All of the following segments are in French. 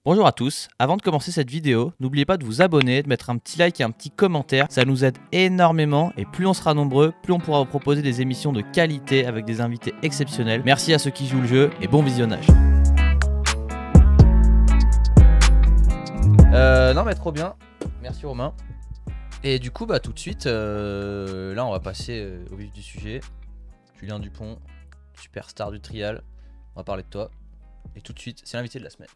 Bonjour à tous, avant de commencer cette vidéo, n'oubliez pas de vous abonner, de mettre un petit like et un petit commentaire, ça nous aide énormément et plus on sera nombreux, plus on pourra vous proposer des émissions de qualité avec des invités exceptionnels. Merci à ceux qui jouent le jeu et bon visionnage. Non mais trop bien, merci Romain. Et du coup tout de suite, là on va passer au vif du sujet. Julien Dupont, superstar du trial, on va parler de toi. Et tout de suite, c'est l'invité de la semaine.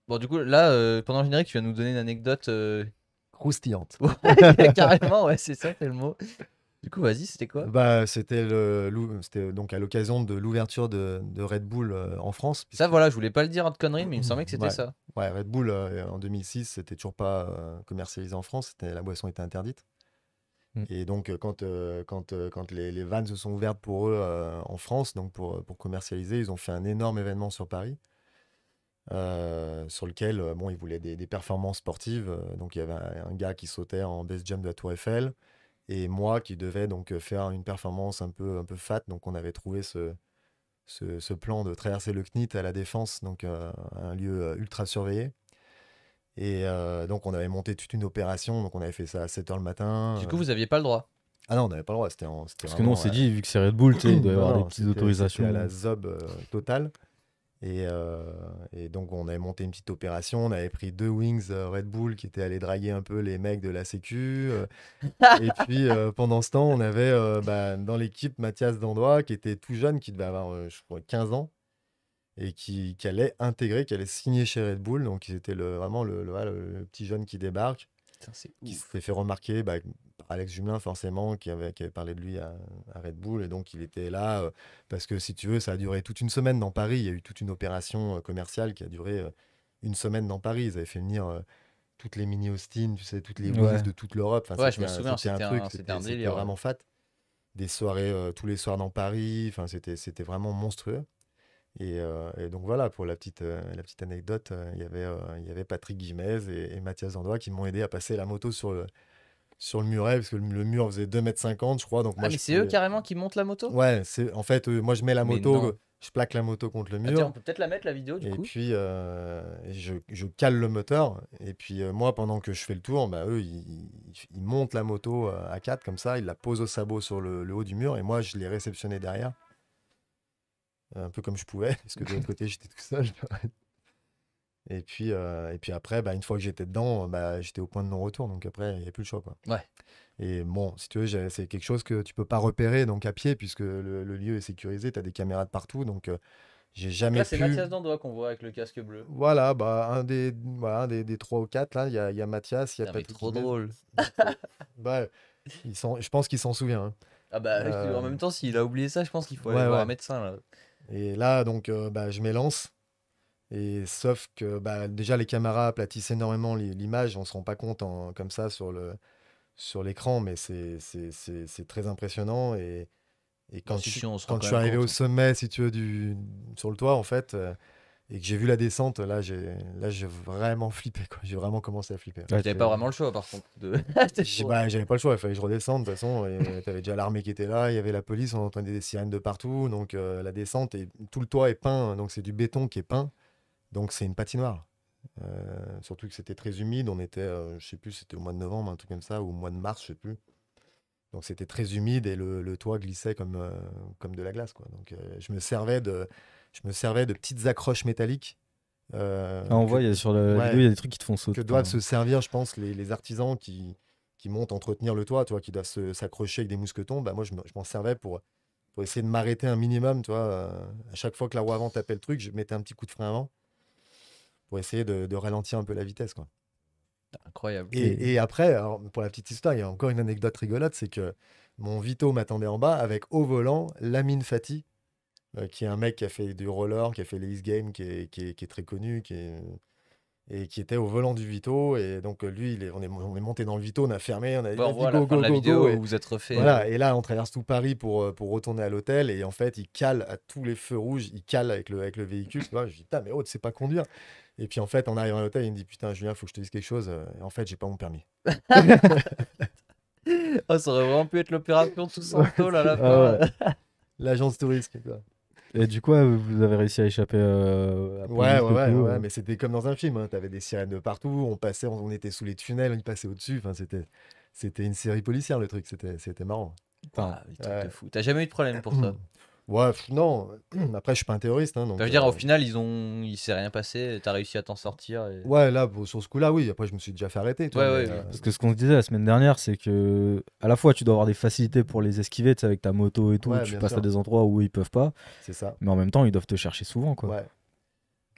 Bon du coup là pendant le générique tu vas nous donner une anecdote croustillante. Ouais, carrément ouais c'est ça c'est le mot. Du coup vas-y c'était quoi? C'était donc à l'occasion de l'ouverture de Red Bull en France. Ça voilà je voulais pas le dire de conneries mais il me semblait que c'était Ouais. ça. Ouais, Red Bull en 2006 c'était toujours pas commercialisé en France, la boisson était interdite. Et donc quand les vannes se sont ouvertes pour eux en France, donc pour commercialiser, ils ont fait un énorme événement sur Paris. Sur lequel ils voulaient des performances sportives. Donc il y avait un gars qui sautait en base jump de la Tour Eiffel et moi qui devais donc faire une performance un peu fat. Donc on avait trouvé ce plan de traverser le CNIT à la Défense, donc un lieu ultra surveillé. Et donc on avait monté toute une opération, donc on avait fait ça à 7h le matin. Du coup vous aviez pas le droit? Ah non, on n'avait pas le droit. Parce que nous on s'est dit, vu que c'est Red Bull, il doit y avoir des petites autorisations. C'était à la ZOB totale. Et donc on avait monté une petite opération, on avait pris 2 Wings Red Bull qui étaient allés draguer un peu les mecs de la Sécu. Et puis pendant ce temps, on avait dans l'équipe Mathias Dandois qui était tout jeune, qui devait avoir je crois 15 ans, et qui allait intégrer, qui allait signer chez Red Bull. Donc c'était vraiment le petit jeune qui débarque. Qui s'est fait remarquer par Alex Jumelin forcément, qui avait parlé de lui à Red Bull, et donc il était là parce que si tu veux ça a duré toute une semaine dans Paris, il y a eu toute une opération commerciale qui a duré une semaine dans Paris, ils avaient fait venir toutes les mini Austin, tu sais, toutes les Wings de toute l'Europe. Ouais je me souviens, c'était un délire. C'était vraiment fat, des soirées tous les soirs dans Paris, enfin c'était vraiment monstrueux. Et donc voilà, pour la petite anecdote, il y avait Patrick Guimez et Mathias Dandois qui m'ont aidé à passer la moto sur le muret, parce que le mur faisait 2,50 m, je crois. Donc moi, mais c'est eux carrément qui montent la moto? Ouais, en fait, moi je mets la moto, je plaque la moto contre le mur. Tiens, on peut peut-être la mettre la vidéo du coup. Et puis je cale le moteur, et puis moi pendant que je fais le tour, eux ils montent la moto à 4 comme ça, ils la posent au sabot sur le haut du mur, et moi je l'ai réceptionné derrière. Un peu comme je pouvais, parce que de l'autre côté, j'étais tout seul. Et puis après, une fois que j'étais dedans, j'étais au point de non-retour. Donc après, il n'y avait plus le choix, quoi. Ouais. Et bon, si tu veux, c'est quelque chose que tu peux pas repérer donc à pied, puisque le lieu est sécurisé, tu as des caméras de partout. Donc j'ai jamais là, c'est Mathias Dandois qu'on voit avec le casque bleu. Voilà, un des 3 ou 4, là, il y a Mathias, il y a Patrick. Trop drôle. Je pense qu'il s'en souvient. Hein. Ah en même temps, s'il a oublié ça, je pense qu'il faut aller voir un médecin, là. Et là, donc, je m'élance. Et sauf que déjà, les caméras aplatissent énormément l'image. On ne se rend pas compte comme ça sur l'écran, mais c'est très impressionnant. Et quand je suis arrivé au sommet, si tu veux, sur le toit, en fait, et que j'ai vu la descente, là, j'ai vraiment flippé, quoi. J'ai vraiment commencé à flipper. Ouais, t'avais pas vraiment le choix, par contre. J'avais pas le choix, il fallait que je redescende, de toute façon. T'avais déjà l'armée qui était là, il y avait la police, on entendait des sirènes de partout. Donc la descente, et tout le toit est peint, donc c'est du béton qui est peint. Donc c'est une patinoire. Surtout que c'était très humide, on était, je sais plus, c'était au mois de novembre, un truc comme ça, ou au mois de mars, je sais plus. Donc c'était très humide et le toit glissait comme de la glace, quoi. Donc je me servais de petites accroches métalliques. On voit, sur la vidéo, il y a des trucs qui te font sauter. Que doivent se servir, je pense, les artisans qui montent entretenir le toit, tu vois, qui doivent s'accrocher avec des mousquetons. Moi, je m'en servais pour essayer de m'arrêter un minimum, tu vois. À chaque fois que la roue avant tapait le truc, je mettais un petit coup de frein avant pour essayer de ralentir un peu la vitesse, quoi. Incroyable. Et après, alors, pour la petite histoire, il y a encore une anecdote rigolote, c'est que mon Vito m'attendait en bas avec au volant Lamine Fati, qui est un mec qui a fait du roller, qui a fait les X Games, qui est très connu, et qui était au volant du Vito. Et donc, lui, on est monté dans le Vito, on a fermé, on a dit, Ouais, on vas-y, voit à la go, fin de go, la go, vidéo go. où Et vous êtes refait. voilà, et là, on traverse tout Paris pour retourner à l'hôtel. Et en fait, il cale à tous les feux rouges, il cale avec le véhicule. Tu vois, je dis, putain, mais oh, tu sais pas conduire. Et puis, en fait, en arrivant à l'hôtel, il me dit, putain, Julien, faut que je te dise quelque chose. Et en fait, j'ai pas mon permis. Oh, ça aurait vraiment pu être l'opération tout Santo là, à la Ah fin. ouais. L'agence touriste, quoi. Et du coup, vous avez réussi à échapper à la Ouais, police, ouais, du ouais, coup, ouais, mais c'était comme dans un film, hein. T'avais des sirènes de partout, on passait, on était sous les tunnels, on y passait au-dessus. Enfin, c'était une série policière, le truc, c'était marrant. Ah, des trucs de Ouais. fou. T'as jamais eu de problème pour ça? Ouais, non. Après, je suis pas un terroriste, hein, donc. Je veux dire, au final, il s'est rien passé, t'as réussi à t'en sortir. Ouais, là, sur ce coup-là, oui. Après, je me suis déjà fait arrêter, tu Ouais, vois, ouais, mais, oui. Parce que ce qu'on se disait la semaine dernière, c'est que à la fois tu dois avoir des facilités pour les esquiver, tu sais, avec ta moto et tout, Ouais, tu bien passes à sûr. des endroits où ils peuvent pas, c'est ça. mais en même temps ils doivent te chercher souvent, quoi. Ouais,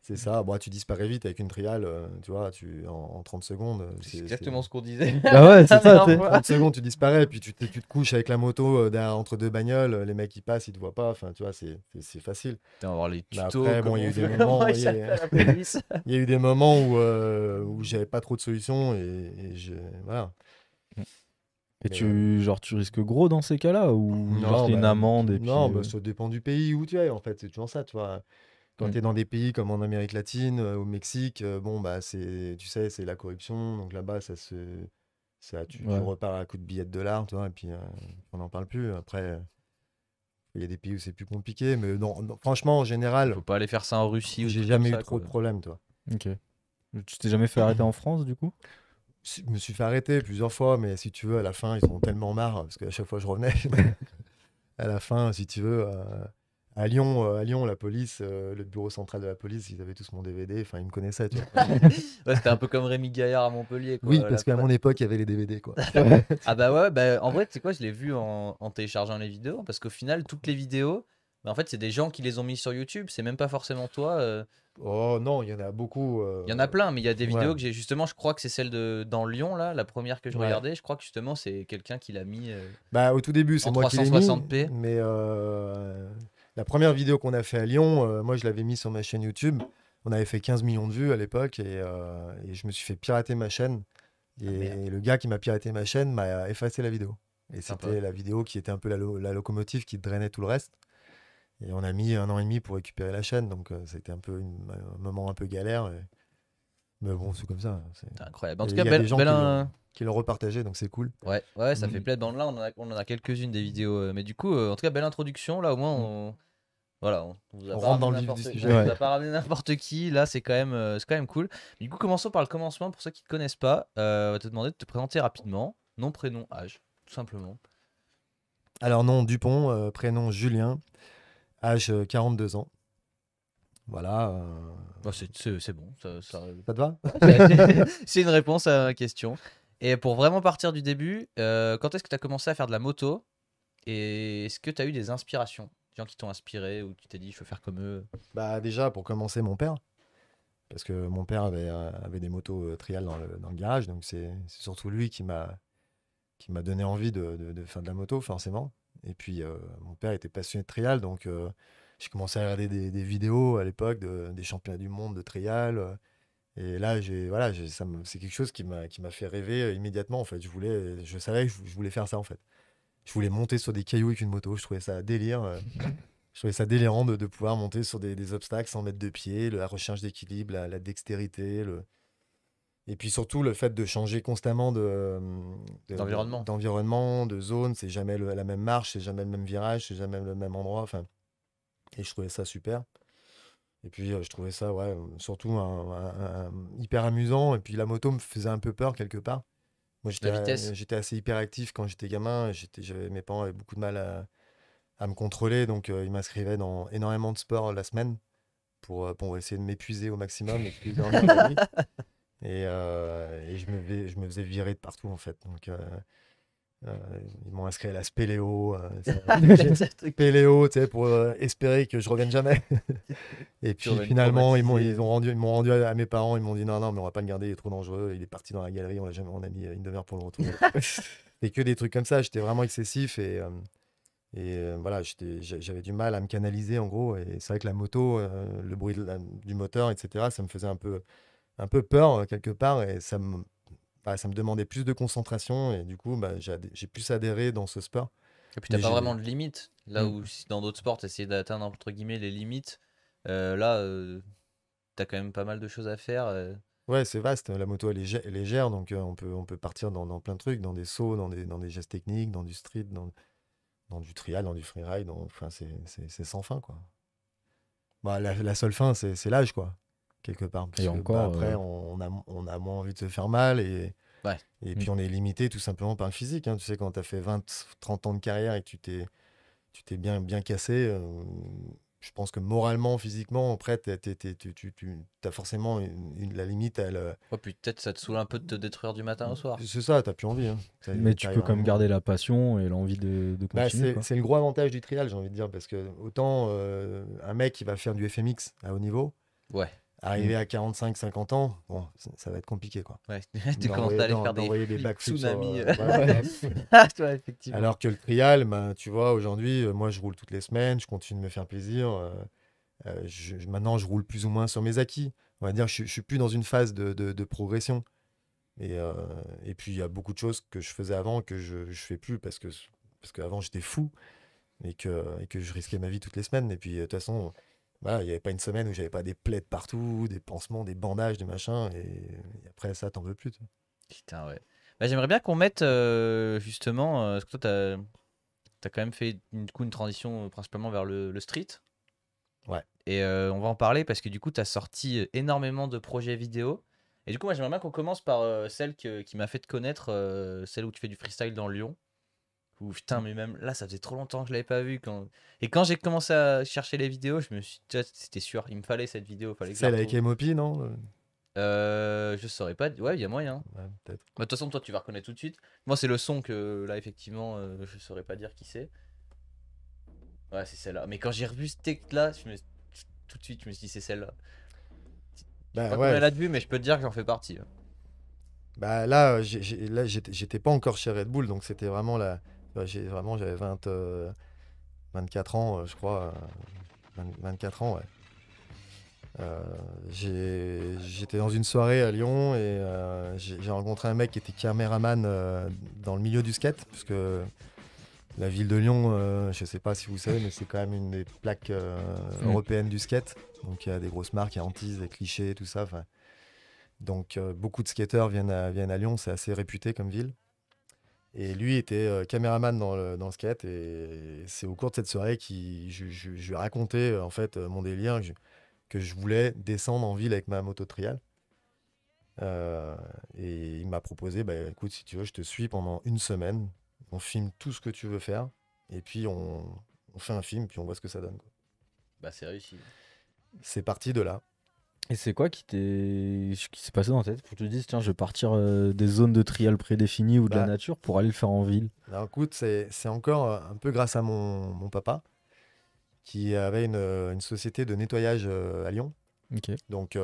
c'est ça. Bon, tu disparais vite avec une trial, tu vois, en 30 secondes. C'est exactement ce qu'on disait. Ah ouais, c'est ça, tu sais. 30 secondes, tu disparais, et puis tu te couches avec la moto entre deux bagnoles, les mecs ils passent, ils te voient pas, enfin, tu vois, c'est facile. Putain, on va voir les Mais tutos. après, bon, il y a eu des moments, il y a eu des moments où j'avais pas trop de solutions, voilà. Et Mais, tu risques gros dans ces cas-là, ou genre non, c'est une bah, amende et puis. non, bah, ça dépend du pays où tu es, en fait, c'est toujours ça, tu vois. Quand Mm. tu es dans des pays comme en Amérique latine, au Mexique, bon, bah, tu sais, c'est la corruption, donc là-bas, tu Ouais. repars à coup de billets de dollars, tu vois, et puis on n'en parle plus. Après, il y a des pays où c'est plus compliqué, mais non, non, franchement, en général, Faut pas aller faire ça en Russie ou des j'ai trucs jamais comme eu ça, trop quoi. de problèmes, toi. Ok. Tu t'es jamais fait arrêter en France, du coup? Je me suis fait arrêter plusieurs fois, mais si tu veux, à la fin, ils en ont tellement marre, parce qu'à chaque fois, je revenais. À la fin, si tu veux, à Lyon, la police, le bureau central de la police, ils avaient tous mon DVD, enfin, ils me connaissaient, tu vois. Ouais, c'était un peu comme Rémi Gaillard à Montpellier, quoi. Oui, à parce la qu'à fin. mon époque, il y avait les DVD, quoi. Ah bah ouais, bah en vrai, tu sais quoi, je l'ai vu en téléchargeant les vidéos, parce qu'au final, toutes les vidéos, bah, en fait, c'est des gens qui les ont mis sur YouTube, c'est même pas forcément toi. Oh non, il y en a beaucoup. Il y en a plein, mais il y a des ouais. vidéos que j'ai justement, je crois que c'est celle dans Lyon, là, la première que je Ouais. regardais, je crois que justement, c'est quelqu'un qui l'a mis Bah, au tout début, c'est en moi qui l'ai mis, 360p. mais la première vidéo qu'on a fait à Lyon, moi, je l'avais mis sur ma chaîne YouTube. On avait fait 15 millions de vues à l'époque, et je me suis fait pirater ma chaîne. Ah, merde. Et le gars qui m'a piraté ma chaîne m'a effacé la vidéo. Et Sympa. c'était la vidéo qui était un peu la locomotive qui drainait tout le reste. Et on a mis 1 an et demi pour récupérer la chaîne, donc c'était un peu un moment un peu galère. Mais bon, c'est comme ça. C'est incroyable. En Et tout il cas, y a des gens belle, qui l'ont repartagé, donc c'est cool. ouais, ouais, ça fait Mm. plaisir. Là, on en a quelques-unes des vidéos. Mais du coup, en tout cas, belle introduction. Là, au moins, voilà, on vous a On pas rentre dans ramené le vif du n'importe sujet. on vous Ouais. a pas ramené n'importe qui. Là, c'est quand même cool. Du coup, commençons par le commencement. Pour ceux qui ne te connaissent pas, on va te demander de te présenter rapidement. Nom, prénom, âge, tout simplement. Alors, nom Dupont, prénom Julien, âge 42 ans. Voilà. Bah, c'est bon. Ça te va? C'est une réponse à ma question. Et pour vraiment partir du début, quand est-ce que tu as commencé à faire de la moto? Et est-ce que tu as eu des inspirations? Des gens qui t'ont inspiré ou tu t'es dit, je veux faire comme eux? Bah, déjà, pour commencer, mon père. Parce que mon père avait des motos trial dans le garage. Donc, c'est surtout lui qui m'a donné envie de faire de la moto, forcément. Et puis, mon père était passionné de trial. Donc, j'ai commencé à regarder des vidéos à l'époque des championnats du monde de trial. Et là, c'est quelque chose qui m'a fait rêver immédiatement. En fait, je savais que je voulais faire ça, en fait. Je voulais monter sur des cailloux avec une moto. Je trouvais ça délire. Je trouvais ça délirant de pouvoir monter sur des obstacles sans mettre de pied, la recherche d'équilibre, la dextérité. Et puis surtout, le fait de changer constamment D'environnement. d'environnement, de zone. C'est jamais la même marche, c'est jamais le même virage, c'est jamais le même endroit. Enfin, et je trouvais ça super. Et puis, je trouvais ça, ouais, surtout hyper amusant. Et puis, la moto me faisait un peu peur quelque part. Moi, La vitesse. j'étais assez hyperactif quand j'étais gamin. Mes parents avaient beaucoup de mal à me contrôler. Donc, ils m'inscrivaient dans énormément de sports la semaine pour essayer de m'épuiser au maximum. M'épuiser en énergie. Et je me faisais virer de partout, en fait. Donc, ils m'ont inscrit à la spéléo. Péléo, tu sais, pour espérer que je revienne jamais. Et puis reviennes finalement, ils traumatisé. m'ont rendu à mes parents. Ils m'ont dit non, non, mais on va pas le garder, il est trop dangereux. Il est parti dans la galerie, on a mis une demi-heure pour le retrouver. Et que des trucs comme ça. J'étais vraiment excessif et voilà, j'avais du mal à me canaliser en gros. Et c'est vrai que la moto, le bruit du moteur, etc., ça me faisait un peu un peu peur quelque part et ça me demandait plus de concentration et du coup, j'ai plus adhéré dans ce sport. Et puis t'as Mais pas j'ai vraiment de limite. Là Mm. où si dans d'autres sports, t'essayais d'atteindre entre guillemets les limites, là, t'as quand même pas mal de choses à faire. Ouais, c'est vaste. La moto elle est légère, donc on peut partir dans plein de trucs, dans des sauts, dans des gestes techniques, dans du street, dans du trial, dans du freeride. Enfin, c'est sans fin, quoi. Bah, la seule fin, c'est l'âge, quoi, quelque part. Parce Et que encore, après, on a moins envie de se faire mal Ouais. et Mm. puis on est limité tout simplement par le physique, hein. Tu sais, quand tu as fait 20, 30 ans de carrière et que tu t'es bien cassé, je pense que moralement, physiquement, après, tu as forcément la limite, Ouais, puis peut-être ça te saoule un peu de te détruire du matin au soir. c'est ça, t'as plus envie, hein. mais tu T'arrives peux à un quand même moment. garder la passion et l'envie de Bah, continuer, quoi. c'est le gros avantage du trial, j'ai envie de dire, parce que autant un mec qui va faire du FMX à haut niveau, Ouais, Mm. arriver à 45-50 ans, bon, ça va être compliqué, quoi. ouais. Tu commences à aller faire des D'envoyer des flips backflips tsunami. voilà. Ah, ouais, effectivement. Alors que le trial, bah, tu vois, aujourd'hui, moi, je roule toutes les semaines, je continue de me faire plaisir. Maintenant, je roule plus ou moins sur mes acquis. On va dire, je suis plus dans une phase de progression. Et puis, il y a beaucoup de choses que je faisais avant que je fais plus parce qu'avant, j'étais fou et que je risquais ma vie toutes les semaines. Et puis, de toute façon, voilà, il n'y avait pas une semaine où j'avais pas des plaies de partout, des pansements, des bandages, des machins. Et après ça, t'en veux plus, toi. Putain, ouais. Bah, j'aimerais bien qu'on mette justement, parce que toi, t'as quand même fait du coup une transition principalement vers le street. Ouais. Et on va en parler parce que du coup, t'as sorti énormément de projets vidéo. Et du coup, moi, j'aimerais bien qu'on commence par celle qui m'a fait te connaître, celle où tu fais du freestyle dans Lyon. Ou putain, mais même là, ça faisait trop longtemps que je l'avais pas vu. Et quand j'ai commencé à chercher les vidéos, je me suis dit, c'était sûr, il me fallait cette vidéo, fallait que je la Celle avec retrouve. MOP, non? Je saurais pas. Ouais, il y a moyen. Ouais, peut-être. Bah, de toute façon, toi, tu vas reconnaître tout de suite. Moi, c'est le son que là, effectivement, je saurais pas dire qui c'est. Ouais, c'est celle-là. Mais quand j'ai revu ce texte-là, tout de suite, je me suis dit, c'est celle-là. Je sais Bah pas combien ouais. elle a de vues, mais je peux te dire que j'en fais partie. Bah là, j'étais pas encore chez Red Bull, donc c'était vraiment j'avais 24 ans, je crois. 24 ans, ouais. J'étais dans une soirée à Lyon et j'ai rencontré un mec qui était caméraman dans le milieu du skate, puisque la ville de Lyon, je sais pas si vous savez, mais c'est quand même une des plaques européennes du skate. Donc il y a des grosses marques, il y a Antise, des Clichés, tout ça. Donc beaucoup de skateurs viennent à Lyon, c'est assez réputé comme ville. Et lui était caméraman dans le skate et c'est au cours de cette soirée que je lui ai raconté en fait mon délire que je voulais descendre en ville avec ma moto trial. Et il m'a proposé, bah, écoute, si tu veux, je te suis pendant une semaine. On filme tout ce que tu veux faire. Et puis on fait un film, puis on voit ce que ça donne, quoi. Bah, c'est réussi. C'est parti de là. Et c'est quoi qui s'est passé dans ta tête pour que tu te dises, tiens, je vais partir des zones de trial prédéfinies ou de la Bah, nature pour aller le faire en ville? alors écoute, c'est encore un peu grâce à mon papa qui avait une société de nettoyage à Lyon. Ok. Donc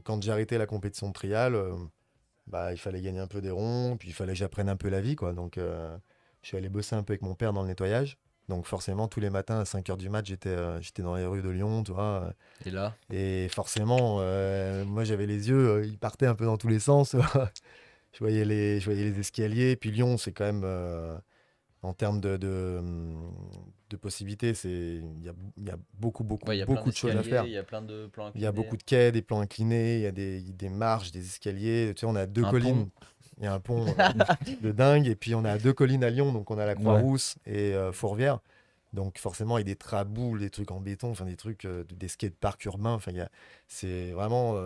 quand j'ai arrêté la compétition de trial, bah, il fallait gagner un peu des ronds, puis il fallait que j'apprenne un peu la vie, quoi. Donc je suis allé bosser un peu avec mon père dans le nettoyage. Donc forcément, tous les matins à 5 heures du mat, j'étais dans les rues de Lyon, tu vois. Et là, Et forcément, moi j'avais les yeux, ils partaient un peu dans tous les sens. Je voyais les escaliers. Puis Lyon, c'est quand même, en termes de possibilités, il y a ouais, il y a plein beaucoup de choses à faire. d'escaliers, il y a plein de plans Il y a inclinés. beaucoup de quais, des plans inclinés, il y a des marches, des escaliers. Tu sais, on a deux Un collines. pont. Il y a un pont de dingue. Et puis, on a deux collines à Lyon. Donc, on a la Ouais. Croix-Rousse et Fourvière. Donc, forcément, il y a des traboules, des trucs en béton, enfin, des trucs, des skateparks urbains. Enfin, c'est vraiment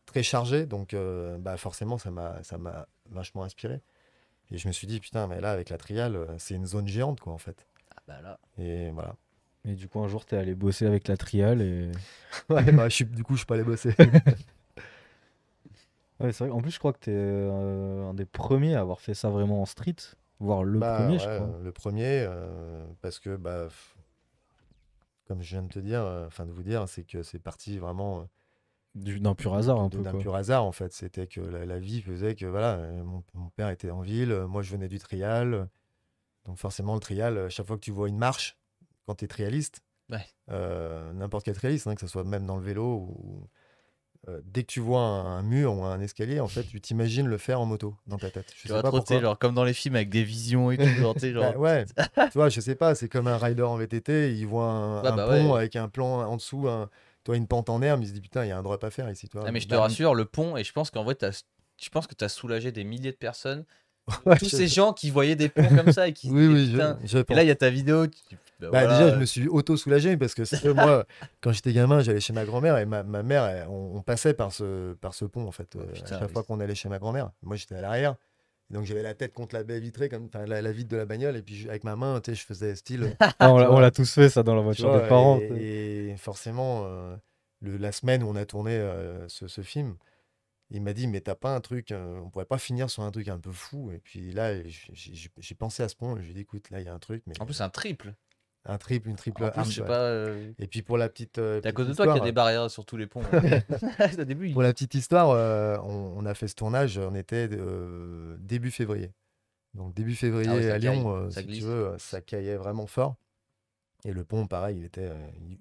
très chargé. Donc, bah, forcément, ça m'a vachement inspiré. Et je me suis dit, putain, mais là, avec la trial, c'est une zone géante, quoi, en fait. Ah bah là. Et voilà. Et du coup, un jour, t'es allé bosser avec la trial et. Ouais, bah, du coup, je suis pas allé bosser. Ouais, c'est vrai. En plus, je crois que t'es un des premiers à avoir fait ça vraiment en street, voire le Bah premier, je ouais, crois. le premier, parce que bah, comme je viens de te dire, enfin de vous dire, c'est que c'est parti vraiment D'un pur hasard, un peu, d'un quoi. pur hasard en fait. C'était que la vie faisait que voilà, mon père était en ville, moi je venais du trial, donc forcément le trial, chaque fois que tu vois une marche, quand tu es trialiste, Ouais. n'importe quel trialiste, hein, que ce soit même dans le vélo, dès que tu vois un mur ou un escalier, en fait, tu t'imagines le faire en moto dans ta tête. Je Tu sais vois pas trop, tu sais, pourquoi. genre comme dans les films avec des visions et tout, genre, tu sais, Bah genre. ouais, tu vois, je sais pas, c'est comme un rider en VTT, il voit Ouais, un bah pont ouais. avec un plan en dessous, toi, une pente en herbe, il se dit putain, il y a un drop à faire ici, toi. Ah, mais je te Bah, rassure, le pont, et je pense qu'en vrai, je pense que t'as soulagé des milliers de personnes. ouais, Tous ces gens qui voyaient des ponts comme ça et qui se oui, disaient oui, putain. je Et là, pense. il y a ta vidéo, tu te dis, bah Bah déjà, je voilà. me suis auto-soulagé parce que c'est que moi, quand j'étais gamin, j'allais chez ma grand-mère et ma mère, on passait par ce pont en fait, Oh, à putain, chaque fois qu'on allait chez ma grand-mère. Moi, j'étais à l'arrière. Et donc j'avais la tête contre la baie vitrée, comme enfin, la vitre de la bagnole, et puis avec ma main, tu sais, je faisais style, Ah, tu on l'a vois, tous fait ça dans la tu voiture des vois, parents. Tu sais. et forcément, la semaine où on a tourné ce film, il m'a dit, mais t'as pas un truc, on pourrait pas finir sur un truc un peu fou. Et puis là, j'ai pensé à ce point, et je lui ai dit, écoute, là, il y a un truc, mais En plus, un triple. une triple En plus, je arme. sais Ouais. pas. Et puis pour la petite, C'est à petite cause de toi qu'il y a histoire, des barrières sur tous les ponts. Au début, pour la petite histoire, on a fait ce tournage, on était début février. Donc début Ah ouais, février ça à caille, Lyon, ça si tu glisse. veux, ça caillait vraiment fort. Et le pont, pareil, il était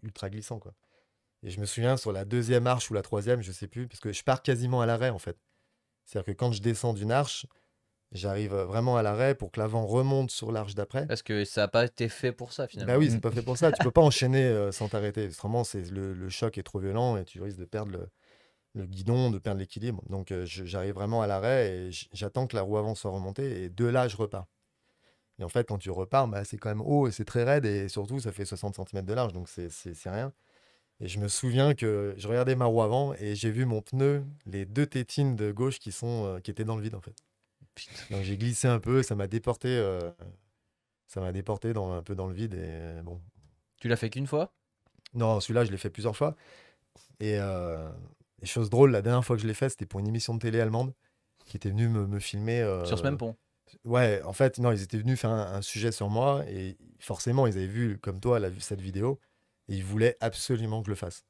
ultra glissant, quoi. Et je me souviens sur la deuxième arche ou la troisième, je sais plus, parce que je pars quasiment à l'arrêt en fait. C'est-à-dire que quand je descends d'une arche, j'arrive vraiment à l'arrêt pour que l'avant remonte sur l'arche d'après. Parce que ça a pas été fait pour ça Bah finalement. oui, Mm. c'est pas fait pour ça. Tu peux pas enchaîner sans t'arrêter. Vraiment, le choc est trop violent et tu risques de perdre le guidon, de perdre l'équilibre. Donc j'arrive vraiment à l'arrêt et j'attends que la roue avant soit remontée et de là, je repars. Et en fait, quand tu repars, bah, c'est quand même haut et c'est très raide et surtout, ça fait 60 centimètres de large, donc c'est rien. Et je me souviens que je regardais ma roue avant et j'ai vu mon pneu, les deux tétines de gauche qui étaient dans le vide en fait. Putain. Donc j'ai glissé un peu, ça m'a déporté un peu dans le vide et bon. Tu l'as fait qu'une fois? Non, celui-là, je l'ai fait plusieurs fois. Et chose drôle, la dernière fois que je l'ai fait, c'était pour une émission de télé allemande qui était venue me filmer. Sur ce même pont. Ouais, en fait, non, ils étaient venus faire un sujet sur moi et forcément, ils avaient vu, comme toi, cette vidéo et ils voulaient absolument que je le fasse.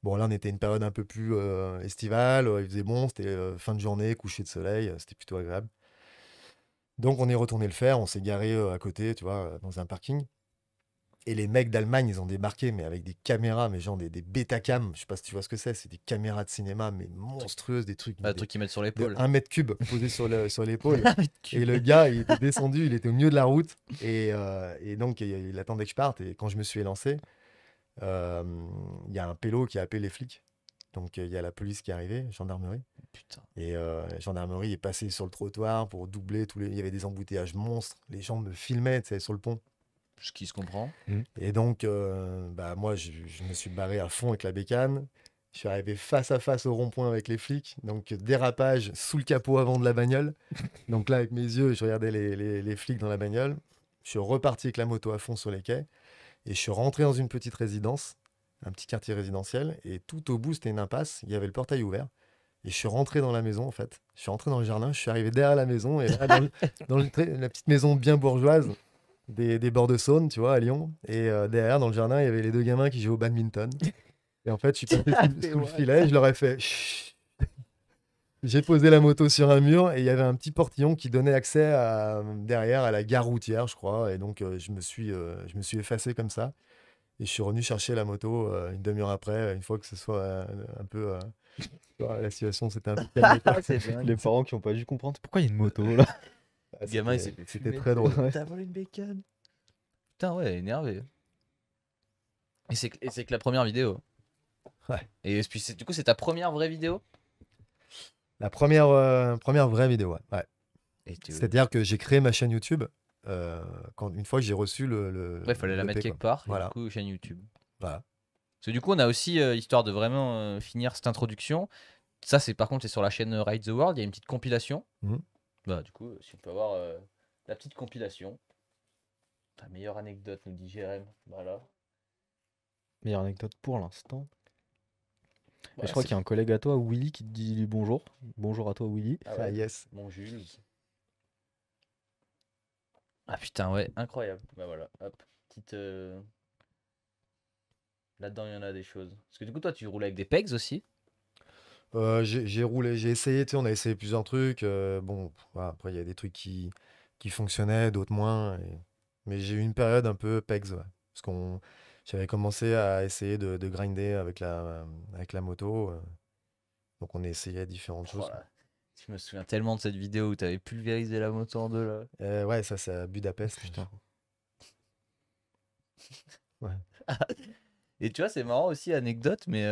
Bon, là, on était une période un peu plus estivale, il faisait bon, c'était fin de journée, coucher de soleil, c'était plutôt agréable. Donc, on est retourné le faire, on s'est garé à côté, tu vois, dans un parking. Et les mecs d'Allemagne, ils ont débarqué, mais avec des caméras, mais genre des Betacam, je sais pas si tu vois ce que c'est des caméras de cinéma, mais monstrueuses, des trucs, Pas mais le truc qu'ils mettent sur de l'épaule. 1 mètre cube posés sur l'épaule. Ah, mais Et le gars, il était descendu, il était au milieu de la route, et donc il attendait que je parte. Et quand je me suis élancé, euh, il y a un pélo qui a appelé les flics. Donc il y a la police qui est arrivée, gendarmerie. Putain. Et la gendarmerie est passée sur le trottoir pour doubler tous les. Il y avait des embouteillages monstres. Les gens me filmaient, tu sais, sur le pont. Ce qui se comprend. Et donc, bah, moi, je me suis barré à fond avec la bécane. Je suis arrivé face à face au rond-point avec les flics. Donc, dérapage sous le capot avant de la bagnole. Donc là, avec mes yeux, je regardais les flics dans la bagnole. Je suis reparti avec la moto à fond sur les quais. Et je suis rentré dans une petite résidence, un petit quartier résidentiel. Et tout au bout, c'était une impasse. Il y avait le portail ouvert. Et je suis rentré dans la maison, en fait. Je suis rentré dans le jardin. Je suis arrivé derrière la maison. Et là, la petite maison bien bourgeoise des bords de Saône, tu vois, à Lyon. Et derrière, dans le jardin, il y avait les deux gamins qui jouaient au badminton. Et en fait, je suis passé sous le filet. Je leur ai fait chut. J'ai posé la moto sur un mur et il y avait un petit portillon qui donnait accès derrière à la gare routière, je crois. Et donc, je me suis effacé comme ça. Et je suis revenu chercher la moto une demi-heure après, une fois que ce soit un peu. La situation s'était un peu calmée, quoi. Ah, c'est dingue. Les parents qui ont pas dû comprendre pourquoi il y a une moto là. Ah, Le gamin, il s'est fait c'était fumer. très drôle. Ouais. T'as volé une bécane. Putain, ouais, énervé. Et c'est que la première vidéo. Ouais. Et puis, du coup, c'est ta première vraie vidéo? La première vraie vidéo, ouais. Ouais. Et tu... C'est-à-dire que j'ai créé ma chaîne YouTube une fois que j'ai reçu Ouais, fallait la le mettre P, quelque quoi. part. Et Voilà. du coup, chaîne YouTube. Voilà. Parce que du coup, on a aussi, histoire de vraiment finir cette introduction, ça, c'est par contre, c'est sur la chaîne Ride the World, il y a une petite compilation. Mhm. Bah, du coup, si on peut avoir la petite compilation. Ta meilleure anecdote, nous dit Jérém. Voilà. Meilleure anecdote pour l'instant. Et Voilà, je crois c'est- qu'il y a un collègue à toi, Willy, qui te dit bonjour. Bonjour à toi, Willy. Ah Ah, ouais, yes. mon Jules. Ah putain, ouais, incroyable. Bah voilà, hop, petite. Là-dedans, il y en a des choses. Parce que du coup, toi, tu roules avec des pegs aussi. J'ai roulé, j'ai essayé, tu sais, on a essayé plusieurs trucs. Bon, voilà, après, il y a des trucs qui fonctionnaient, d'autres moins. Mais j'ai eu une période un peu pegs, ouais. Parce j'avais commencé à essayer de grinder avec la moto. Donc on essayait différentes Oh choses. là, je me souviens tellement de cette vidéo où t'avais pulvérisé la moto en deux là. Ouais, ça c'est à Budapest. Putain. Ouais. Et tu vois, c'est marrant aussi, anecdote, mais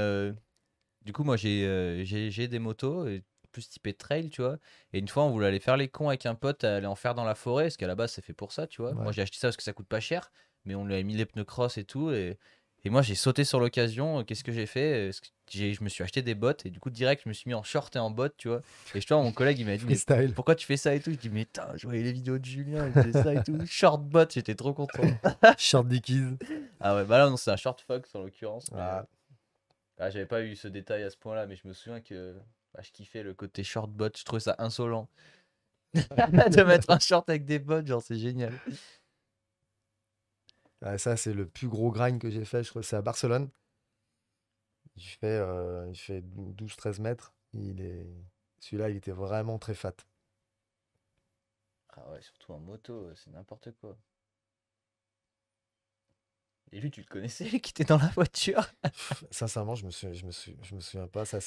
du coup, moi j'ai des motos, plus typées trail, tu vois. Et une fois, on voulait aller faire les cons avec un pote, aller en faire dans la forêt, parce qu'à la base, c'est fait pour ça, tu vois. Moi, Ouais. j'ai acheté ça parce que ça coûte pas cher, mais on lui a mis les pneus cross et tout. Et moi, j'ai sauté sur l'occasion. Qu'est-ce que j'ai fait? Je me suis acheté des bottes, et du coup, direct, je me suis mis en short et en bottes, tu vois. Et je vois, mon collègue, il m'a dit, mais Freestyle. pourquoi tu fais ça et tout? Je dis, mais putain, je voyais les vidéos de Julien, il faisait ça et tout. Short bottes, j'étais trop content. Short Dickies. Ah ouais, bah là, non, c'est un short fox en l'occurrence. Mais, Ah, j'avais pas eu ce détail à ce point-là, mais je me souviens que je kiffais le côté short bot. Je trouvais ça insolent de mettre un short avec des bottes, genre c'est génial. ça c'est le plus gros grind que j'ai fait, je crois que c'est à Barcelone. Il fait 12-13 mètres. Celui-là, il était vraiment très fat. Ah ouais, surtout en moto, c'est n'importe quoi. Et lui, tu le connaissais, lui qui était dans la voiture? Sincèrement, je me souviens pas. Ça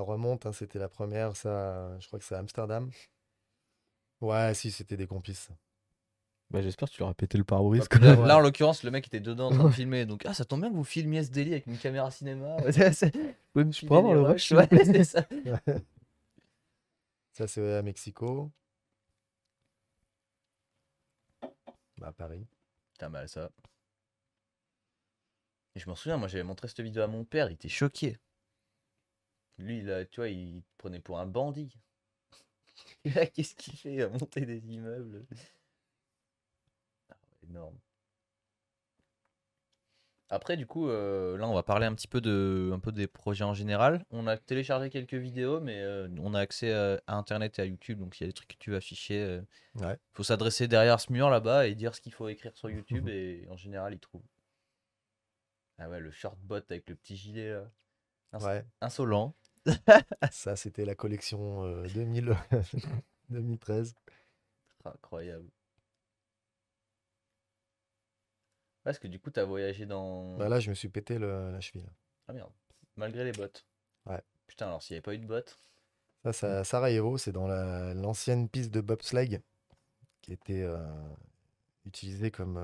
remonte, hein, c'était la première. Ça, je crois que c'est à Amsterdam. Ouais, si, c'était des complices. Bah, j'espère que tu leur as pété le pare-brise. Puis quoi. là, Ouais. là, en l'occurrence, le mec était dedans en train de filmer. Donc, ça tombe bien que vous filmiez ce délit avec une caméra cinéma. Vous pouvez me Je filer peux avoir les le rushs, rush, ouais, c'est ça. Ça, c'est à Mexico. Bah, à Paris. Putain, mal ça. Et je m'en souviens, moi j'avais montré cette vidéo à mon père, il était choqué. Lui, là, tu vois, il te prenait pour un bandit. Et là, qu'est-ce qu'il fait à monter des immeubles? Énorme. Après, du coup, là, on va parler un petit peu un peu des projets en général. On a téléchargé quelques vidéos, mais on a accès à Internet et à YouTube, donc il y a des trucs que tu veux afficher. Ouais. Faut s'adresser derrière ce mur là-bas et dire ce qu'il faut écrire sur YouTube, et en général, il trouve. Ah ouais, le short bot avec le petit gilet là. Ouais. Insolent. Ça, c'était la collection 2000 2013. Incroyable. Parce que du coup, t'as voyagé dans. Bah, là, je me suis pété la cheville. Ah merde. Malgré les bottes. Ouais. Putain, alors s'il n'y avait pas eu de bottes. Ça, c'est à Sarajevo. C'est dans l'ancienne piste de bobsleigh qui était utilisée comme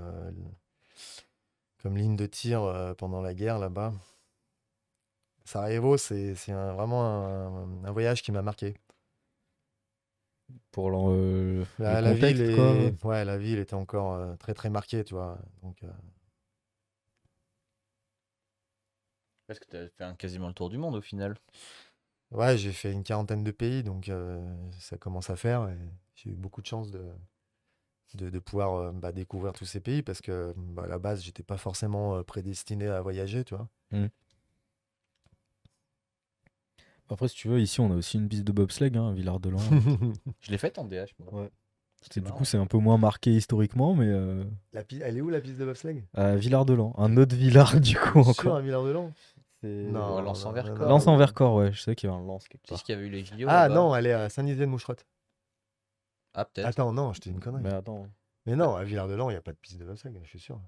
ligne de tir pendant la guerre là-bas. Sarajevo, c'est vraiment un voyage qui m'a marqué. Pour le La ville contexte, quoi. ouais, la ville était encore très très marquée, tu vois. Donc, Parce que t'as fait quasiment le tour du monde au final. ouais, j'ai fait une quarantaine de pays, donc ça commence à faire. Et j'ai eu beaucoup de chance de pouvoir découvrir tous ces pays parce que à la base, j'étais pas forcément prédestiné à voyager, tu vois. Après, si tu veux, ici, on a aussi une piste de bobsleigh, hein, à Villard-de-Lans. Je l'ai faite en DH, moi. Ouais. C'était Du marrant. coup, c'est un peu moins marqué historiquement, mais Elle est où la piste de bobsleigh? à Villard-de-Lans. Un autre Villard, du coup, Sûr, encore. à Villard-de-Lans? C'est Non, Ouais, Lens en non, Vercors. non, Lens non. en Vercors, ouais. Je sais qu'il y avait un Lens quelque C'est ce part. qu'il y avait eu les JO Ah là-bas. non, elle est à Saint-Nizier-de-Moucherotte. Ah, peut-être. Attends, non, je t'ai une connerie. Mais attends. Mais non, à Villard-de-Lans, il n'y a pas de piste de bobsleigh, je suis sûr.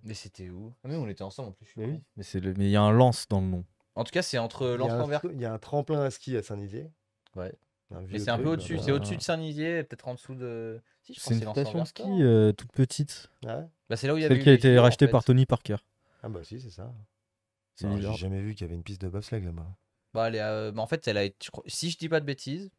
Mais c'était où? Ah, mais on était ensemble en plus. Je suis Mais con. oui. Mais il y a un Lens dans le nom. En tout cas, c'est entre Il y a Lens un en Vercors. il y a un tremplin à ski à Saint-Nizier. Ouais. Un Mais vieux c'est un peu truc, au-dessus. là. C'est au-dessus de Saint-Nizier, peut-être en dessous de. Si, je pense C'est que une c'est Lens en station de Vercors. ski toute petite. Ah ouais. Bah, c'est là où il y avait Celle eu qui a les été JO, en rachetée fait. par Tony Parker. Ah bah si, c'est ça. C'est Non, j'ai Villard. jamais vu qu'il y avait une piste de bobsleigh là-bas. Bah, bah, en fait, elle a été, si je dis pas de bêtises,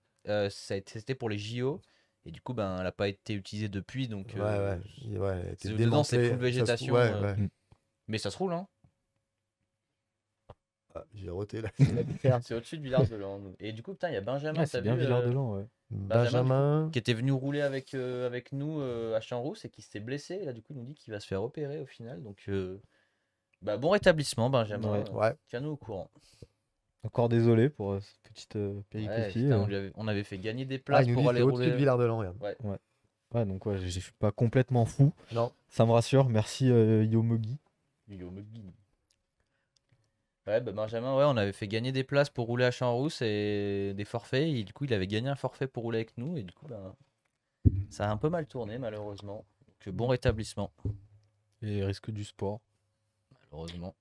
c'était pour les JO. Et du coup, ben, elle n'a pas été utilisée depuis. Donc, Ouais, ouais. Ouais, elle était dedans, c'est démantelée. full végétation. Ouais, ouais. Mais ça se roule, hein. Ah, j'ai roté là. C'est au-dessus de Villars-de-Lans. Et du coup, putain, il y a Benjamin, Ouais, t'as c'est bien vu, Villard-de-Lans, ouais. Benjamin. qui était venu rouler avec nous à Champs-Rousse et qui s'est blessé. Et là, du coup, il nous dit qu'il va se faire opérer au final. Donc, bah, bon rétablissement, Benjamin. Ouais. Ouais. Tiens-nous au courant. Encore désolé pour cette petite Ouais, péripétie. putain, on avait fait gagner des Ah, places il nous dit pour que aller c'est au-dessus de rouler. Villard-de-Lans, regarde. Ouais, donc ouais, je suis pas complètement fou. Non. Ça me rassure. Merci Yomogi. Ouais, bah Benjamin, ouais, on avait fait gagner des places pour rouler à Champs-Rousse et des forfaits. Et du coup, il avait gagné un forfait pour rouler avec nous. Et du coup, ben, ça a un peu mal tourné, malheureusement. Donc, bon rétablissement, Et risque du sport. malheureusement.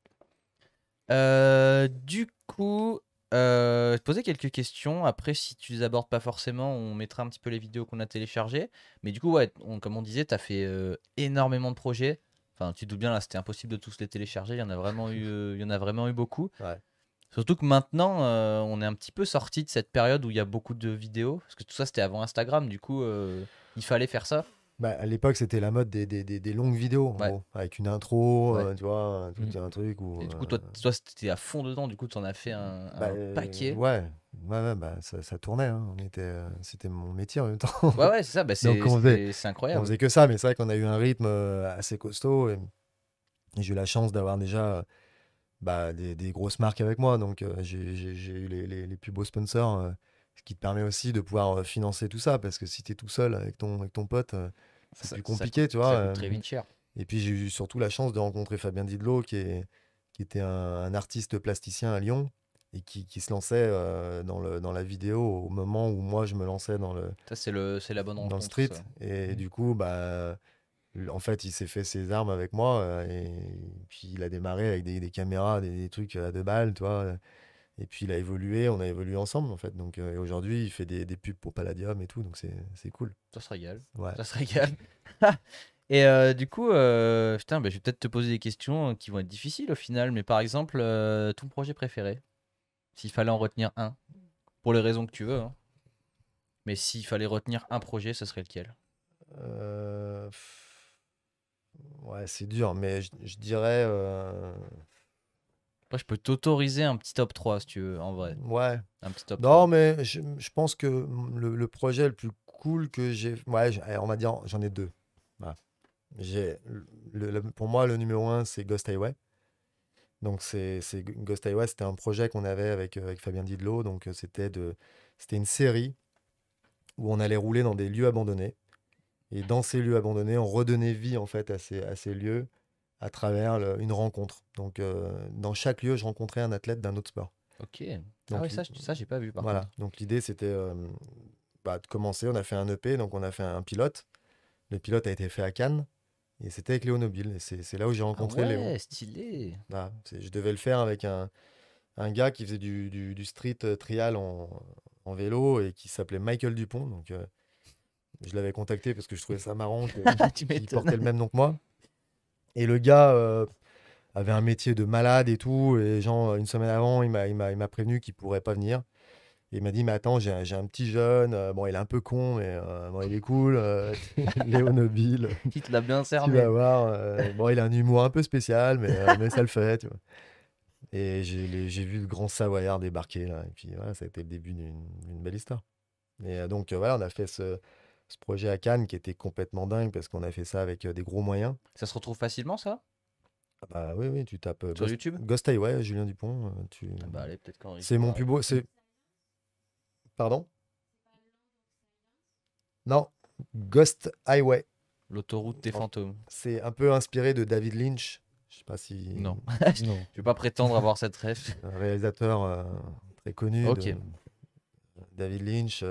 Du coup, te poser quelques questions. Après, si tu les abordes pas forcément, on mettra un petit peu les vidéos qu'on a téléchargées. Mais du coup, ouais, comme on disait, tu as fait énormément de projets. Enfin, tu te doutes bien, là, c'était impossible de tous les télécharger. Il y en a vraiment eu beaucoup. Ouais. Surtout que maintenant, on est un petit peu sorti de cette période où il y a beaucoup de vidéos. Parce que tout ça, c'était avant Instagram. Du coup, il fallait faire ça. Bah, à l'époque, c'était la mode des longues vidéos, en Ouais. gros, avec une intro, Ouais. tu vois, Mm. un truc où. Et du coup, toi c'était à fond dedans. Du coup, tu en as fait un paquet. Ouais, bah, ça tournait, hein. C'était mon métier en même temps. Ouais, c'est ça. Bah, Donc on faisait, c'est on incroyable. faisait que ça, mais c'est vrai qu'on a eu un rythme assez costaud et j'ai eu la chance d'avoir déjà bah, des grosses marques avec moi. Donc j'ai eu les plus beaux sponsors, ce qui te permet aussi de pouvoir financer tout ça, parce que si tu es tout seul avec ton pote, c'est plus compliqué, tu vois. Ça coûte très vite cher. Et puis j'ai eu surtout la chance de rencontrer Fabien Didlot, qui était un artiste plasticien à Lyon et qui se lançait dans la vidéo au moment où moi je me lançais Ça, c'est la bonne dans le rencontre, street. ça. Et du coup, bah, en fait, il s'est fait ses armes avec moi et puis il a démarré avec des caméras, des trucs à 2 balles, tu vois. Et puis il a évolué, on a évolué ensemble en fait. Donc et aujourd'hui, il fait des pubs pour Palladium et tout, donc c'est cool. Ça se régale. Ouais. Ça se régale. Et du coup, putain, bah, je vais peut-être te poser des questions qui vont être difficiles au final. Mais par exemple, ton projet préféré, s'il fallait en retenir un, pour les raisons que tu veux, hein. Mais s'il fallait retenir un projet, ce serait lequel? Euh, Ouais, c'est dur, mais je dirais. Après, je peux t'autoriser un petit top 3 si tu veux, en vrai. Ouais. Un petit top Non, 3. mais je pense que le projet le plus cool que j'ai. Ouais, allez, on va dire, j'en ai deux. Voilà. J'ai, pour moi, le numéro un, c'est Ghost Highway. Donc, Ghost Highway, c'était un projet qu'on avait avec Fabien Didlot. Donc, c'était une série où on allait rouler dans des lieux abandonnés. Et dans ces lieux abandonnés, on redonnait vie, en fait, à ces lieux à travers une rencontre. Donc, dans chaque lieu, je rencontrais un athlète d'un autre sport. Ok. Ah Donc, oui, ça j'ai pas vu par voilà. contre. Donc, l'idée, c'était bah, de commencer. On a fait un EP, donc on a fait un pilote. Le pilote a été fait à Cannes et c'était avec Léo Nobile. Et c'est là où j'ai Ah rencontré Léo. ouais, stylé. Voilà. Je devais le faire avec un gars qui faisait du street trial en vélo et qui s'appelait Michael Dupont. Donc, je l'avais contacté parce que je trouvais ça marrant Tu qu'il m'étonnes. portait le même nom que moi. Et le gars avait un métier de malade et tout. Et genre, une semaine avant, il m'a prévenu qu'il pourrait pas venir. Et il m'a dit, mais attends, j'ai un petit jeune. Bon, il est un peu con, mais bon, il est cool. Léo Nobile, Il te l'a bien tu vas cerné. voir. Bon, il a un humour un peu spécial, mais ça le fait, tu vois. Et j'ai vu le grand Savoyard débarquer, là. Et puis voilà, ça a été le début d'une belle histoire. Et donc, voilà, on a fait ce projet à Cannes qui était complètement dingue parce qu'on a fait ça avec des gros moyens. Ça se retrouve facilement, ça? Ah bah oui, oui, tu tapes Sur YouTube? Ghost Highway, Julien Dupont. Ah bah allez, peut-être qu'Henri C'est mon pourra. plus beau. Pardon? Non, Ghost Highway. L'autoroute des En- fantômes. C'est un peu inspiré de David Lynch. Je sais pas si. Non. Non. Je vais pas prétendre avoir cette ref. Un réalisateur très connu Ok. de David Lynch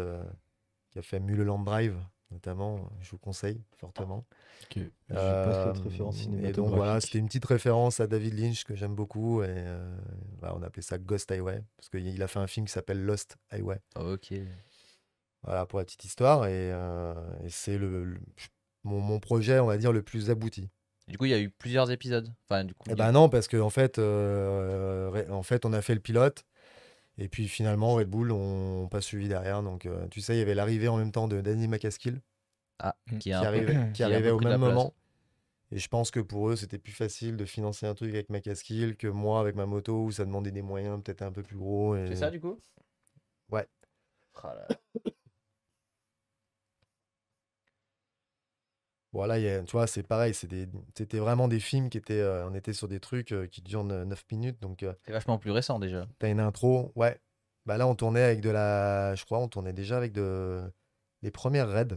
qui a fait Mulholland Drive, notamment. Je vous conseille fortement. Ok. J'ai pas Euh, cette référence et donc voilà, c'était cinématographique. une petite référence à David Lynch que j'aime beaucoup. Et voilà, on appelait ça Ghost Highway parce qu'il a fait un film qui s'appelle Lost Highway. Ok. Voilà pour la petite histoire. Et c'est mon projet, on va dire, le plus abouti. Du coup, il y a eu plusieurs épisodes. Enfin, du coup, Eh ben non, parce qu'en fait, en fait, on a fait le pilote. Et puis finalement, Red Bull, on pas suivi derrière. Donc, tu sais, il y avait l'arrivée en même temps de Danny McCaskill Ah, Mm. qui a un peu, qui qui a un arrivait peu au pris de même la place. moment. Et je pense que pour eux, c'était plus facile de financer un truc avec McCaskill que moi avec ma moto où ça demandait des moyens peut-être un peu plus gros. C'est ça, du coup? Ouais. Ah là. Voilà, tu vois, c'est pareil. C'était vraiment des films qui étaient. On était sur des trucs qui durent 9 minutes. Donc, C'est vachement plus récent déjà. t'as une intro. Ouais. Bah là, on tournait avec de la. Je crois, on tournait déjà avec les premières raids.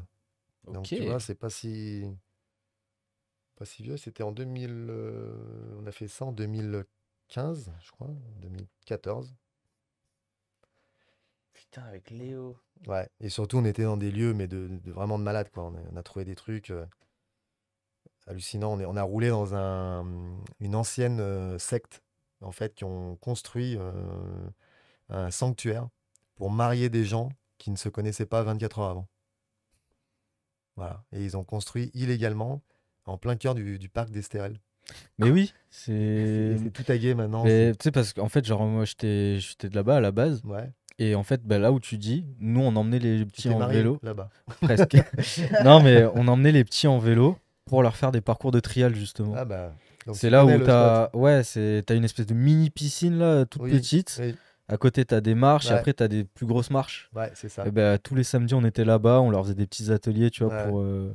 Donc, Ok. tu vois, c'est pas si vieux. C'était en 2000. On a fait ça en 2015, je crois. 2014. Putain, avec Léo. Ouais. Et surtout, on était dans des lieux, mais vraiment de malades, quoi. On a trouvé des trucs hallucinants. On a roulé dans une ancienne secte, en fait, qui ont construit un sanctuaire pour marier des gens qui ne se connaissaient pas 24 heures avant. Voilà. Et ils ont construit illégalement en plein cœur du parc d'Estérel. Mais oui, Et c'est tout tagué maintenant. Mais tu sais, parce qu'en fait, genre, moi, j'étais de là-bas à la base. Ouais. Et en fait, bah, là où tu dis, nous, on emmenait les Tu petits t'es en marié vélo. là-bas. Presque. Non, mais on emmenait les petits en vélo pour leur faire des parcours de trial, justement. Ah bah. Donc C'est tu là connais où le t'as t'as une espèce de mini piscine là, toute Oui, petite. oui. À côté, t'as des marches et Ouais. après, t'as des plus grosses marches. Ouais, c'est ça. Et bah, tous les samedis, on était là-bas, on leur faisait des petits ateliers, tu vois, Ouais.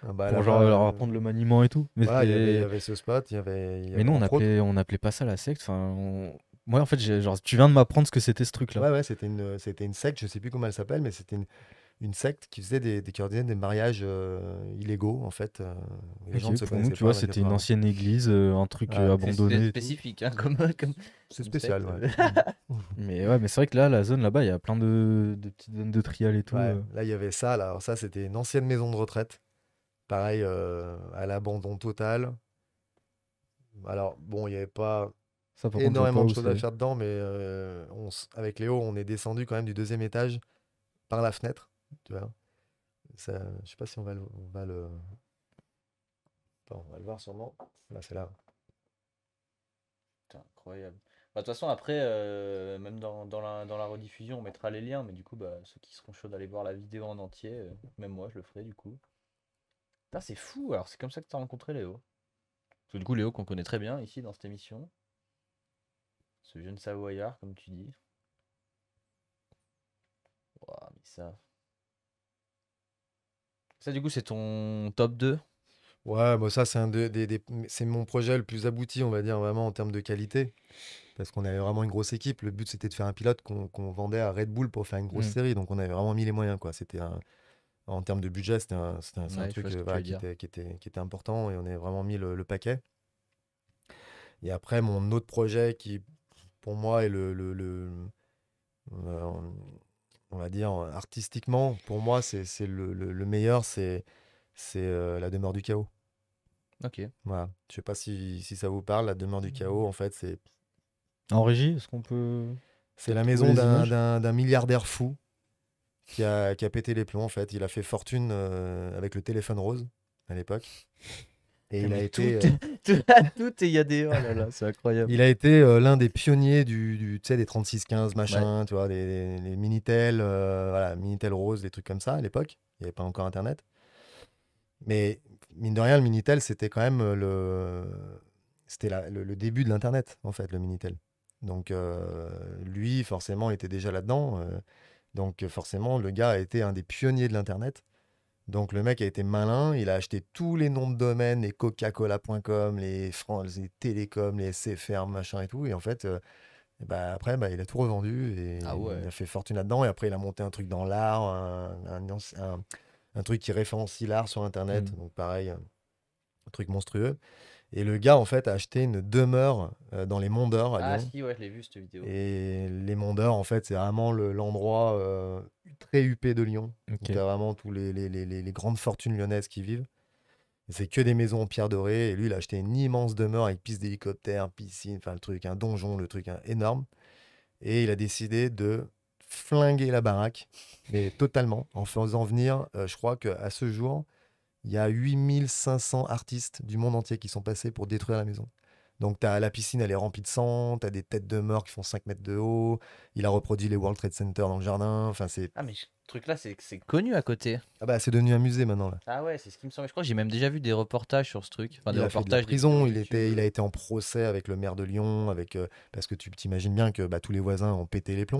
Ah bah, pour là-bas, genre leur apprendre le maniement et tout. Mais, voilà, il y c'était- avait ce spot, il y avait Mais nous, entre autres. on appelait pas ça la secte. Enfin, moi, en fait, genre, tu viens de m'apprendre ce que c'était ce truc-là. Ouais, c'était une secte, je sais plus comment elle s'appelle, mais c'était une secte qui faisait qui organisait des mariages illégaux, en fait. Où les gens ne Ok, se pour nous, connaissaient tu vois, pas c'était 24 une heures avant. ancienne église, un truc Ouais, C'est abandonné. et tout. spécifique, hein, comme C'est comme spécial, secte. ouais. Mais ouais, mais c'est vrai que là, la zone là-bas, il y a plein de petites zones de trial et tout. Ouais, là, il y avait ça. Là. Alors, ça, c'était une ancienne maison de retraite. Pareil, à l'abandon total. Alors, bon, il n'y avait pas Ça, par contre, je vois énormément pas de où choses à c'est. faire dedans, mais avec Léo, on est descendu quand même du deuxième étage par la fenêtre. Tu vois. Ça, je sais pas si on va le... Attends, on va le voir sûrement. Là, c'est là. Putain, incroyable. Bah, de toute façon, après, même dans la rediffusion, on mettra les liens, mais du coup, bah, ceux qui seront chauds d'aller voir la vidéo en entier, même moi, je le ferai du coup. Putain, c'est fou, alors c'est comme ça que tu as rencontré Léo. Parce que du coup, Léo, qu'on connaît très bien ici dans cette émission, ce jeune Savoyard, comme tu dis. Ouah, mais ça, du coup, c'est ton top 2. Ouais, bon, ça, c'est c'est mon projet le plus abouti, on va dire, vraiment en termes de qualité. Parce qu'on avait vraiment une grosse équipe. Le but, c'était de faire un pilote qu'on vendait à Red Bull pour faire une grosse Mm. série. Donc, on avait vraiment mis les moyens, quoi. En termes de budget, c'est un Ouais, je truc vois ce que tu voilà, veux dire. qui était important et on a vraiment mis le paquet. Et après, mon autre projet qui, pour moi, est euh, on va dire, artistiquement, pour moi, c'est le meilleur, c'est La demeure du chaos. Ok. Voilà. Je sais pas si ça vous parle, La demeure du chaos, en fait, En régie, est-ce qu'on peut c'est peut-être la trouver maison les images? d'un milliardaire fou qui a pété les plombs, en fait. Il a fait fortune avec le téléphone rose à l'époque. Et il a Mais été, tout et il y a des. Oh là là, c'est incroyable. il a été l'un des pionniers tu sais, des 3615 Ouais. machin, tu vois, les Minitel, voilà, Minitel rose, des trucs comme ça à l'époque. Il n'y avait pas encore Internet. Mais mine de rien, le Minitel, c'était quand même c'était le début de l'Internet, en fait, le Minitel. Donc, lui, forcément, était déjà là-dedans. Donc, forcément, le gars a été un des pionniers de l'Internet. Donc, le mec a été malin. Il a acheté tous les noms de domaine, les coca-cola.com, les télécoms, les SFR, machin et tout. Et en fait, et bah, après, bah, il a tout revendu et Ah ouais. il a fait fortune là-dedans. Et après, il a monté un truc dans l'art, un truc qui référencie l'art sur Internet. Mm. Donc, pareil, un truc monstrueux. Et le gars, en fait, a acheté une demeure dans les Monts d'Or à Ah Lyon. si, ouais, je l'ai vu cette vidéo. Et les Monts d'Or, en fait, c'est vraiment l'endroit très huppé de Lyon. Ok. Où tu as vraiment tous les grandes fortunes lyonnaises qui vivent. Et c'est que des maisons en pierre dorée. Et lui, il a acheté une immense demeure avec piste d'hélicoptère, piscine, enfin le truc, un donjon, le truc énorme. Et il a décidé de flinguer la baraque, mais totalement, en faisant venir, je crois qu'à ce jour, il y a 8500 artistes du monde entier qui sont passés pour détruire la maison. Donc la piscine, elle est remplie de sang, tu as des têtes de mort qui font 5 mètres de haut, il a reproduit les World Trade Center dans le jardin, enfin Ah, mais ce truc-là, c'est connu à côté. Ah bah c'est devenu un musée maintenant là. Ah ouais, c'est ce qui me semble. Je crois que j'ai même déjà vu des reportages sur ce truc. Enfin, Il des a fait de la reportages, des prison, vidéos YouTube. il a été en procès avec le maire de Lyon, parce que tu t'imagines bien que tous les voisins ont pété les plombs,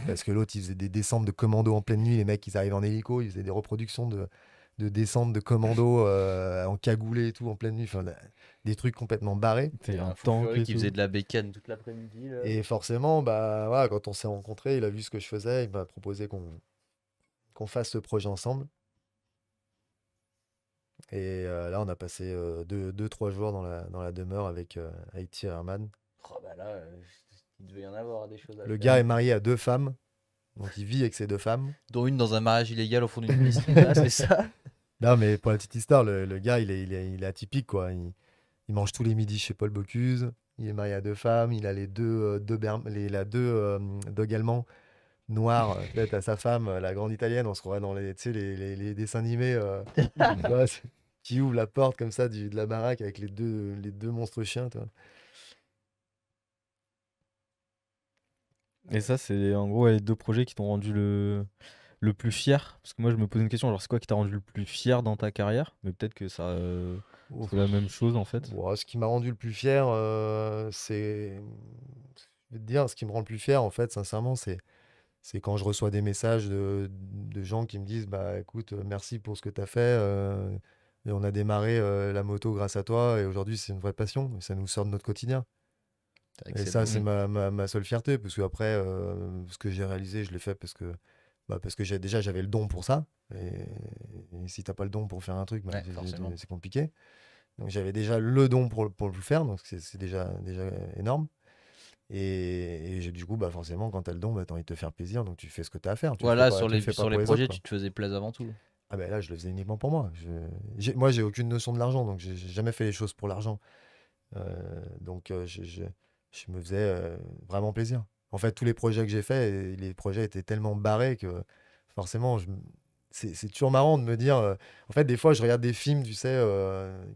parce que l'autre il faisait des descentes de commando en pleine nuit, les mecs ils arrivent en hélico, ils faisaient des reproductions de descentes de commando en cagoulé et tout en pleine nuit, enfin, des trucs complètement barrés. T'es Il y a un un fou tank furieux et qui tout. faisait de la bécane toute l'après-midi. Là. Et forcément, bah voilà, quand on s'est rencontrés, il a vu ce que je faisais, il m'a proposé qu'on fasse ce projet ensemble. Et là, on a passé 2-3 jours dans la demeure avec Haïti Herman. Oh bah là, il devait y en avoir des choses à Le faire. gars est marié à 2 femmes, donc il vit avec ses 2 femmes. Dont une dans un mariage illégal au fond d'une piscine, là, c'est ça. Non, mais pour la petite histoire, le gars, il est atypique, quoi. Il mange tous les midis chez Paul Bocuse. Il est marié à 2 femmes. Il a les il a deux dogs allemands noirs. Peut-être à sa femme, la grande italienne. On se croirait dans les, tu sais, les dessins animés. Tu vois, qui ouvre la porte comme ça de la baraque avec les deux monstres chiens. Toi. Et ça, c'est en gros les deux projets qui t'ont rendu le plus fier. Parce que moi, je me pose une question, genre, c'est quoi qui t'a rendu le plus fier dans ta carrière? Mais peut-être que ça, Ouf. c'est la même chose en fait. Bon, ce qui m'a rendu le plus fier, c'est. Je vais te dire, ce qui me rend le plus fier, en fait, sincèrement, c'est quand je reçois des messages de gens qui me disent bah écoute, merci pour ce que tu as fait. Et on a démarré la moto grâce à toi et aujourd'hui c'est une vraie passion et ça nous sort de notre quotidien. Et ça, c'est ma seule fierté parce que après, ce que j'ai réalisé, je l'ai fait parce que j'avais le don pour ça. Et si t'as pas le don pour faire un truc, bah, Ouais, forcément. c'est compliqué. Donc j'avais déjà le don pour le faire, donc c'est déjà énorme. Et du coup, bah forcément, quand t'as le don, bah, t'as envie de te faire plaisir, donc tu fais ce que t'as à faire. Tu le fais Voilà, pas- sur tu le les, fais pas sur les pour projets, autres, quoi. tu te faisais plaisir avant tout. Ah ben là, je le faisais uniquement pour moi. Moi, j'ai aucune notion de l'argent, donc j'ai jamais fait les choses pour l'argent. Donc je me faisais vraiment plaisir. En fait, tous les projets que j'ai faits, les projets étaient tellement barrés que forcément, c'est toujours marrant de me dire. En fait, des fois, je regarde des films, tu sais,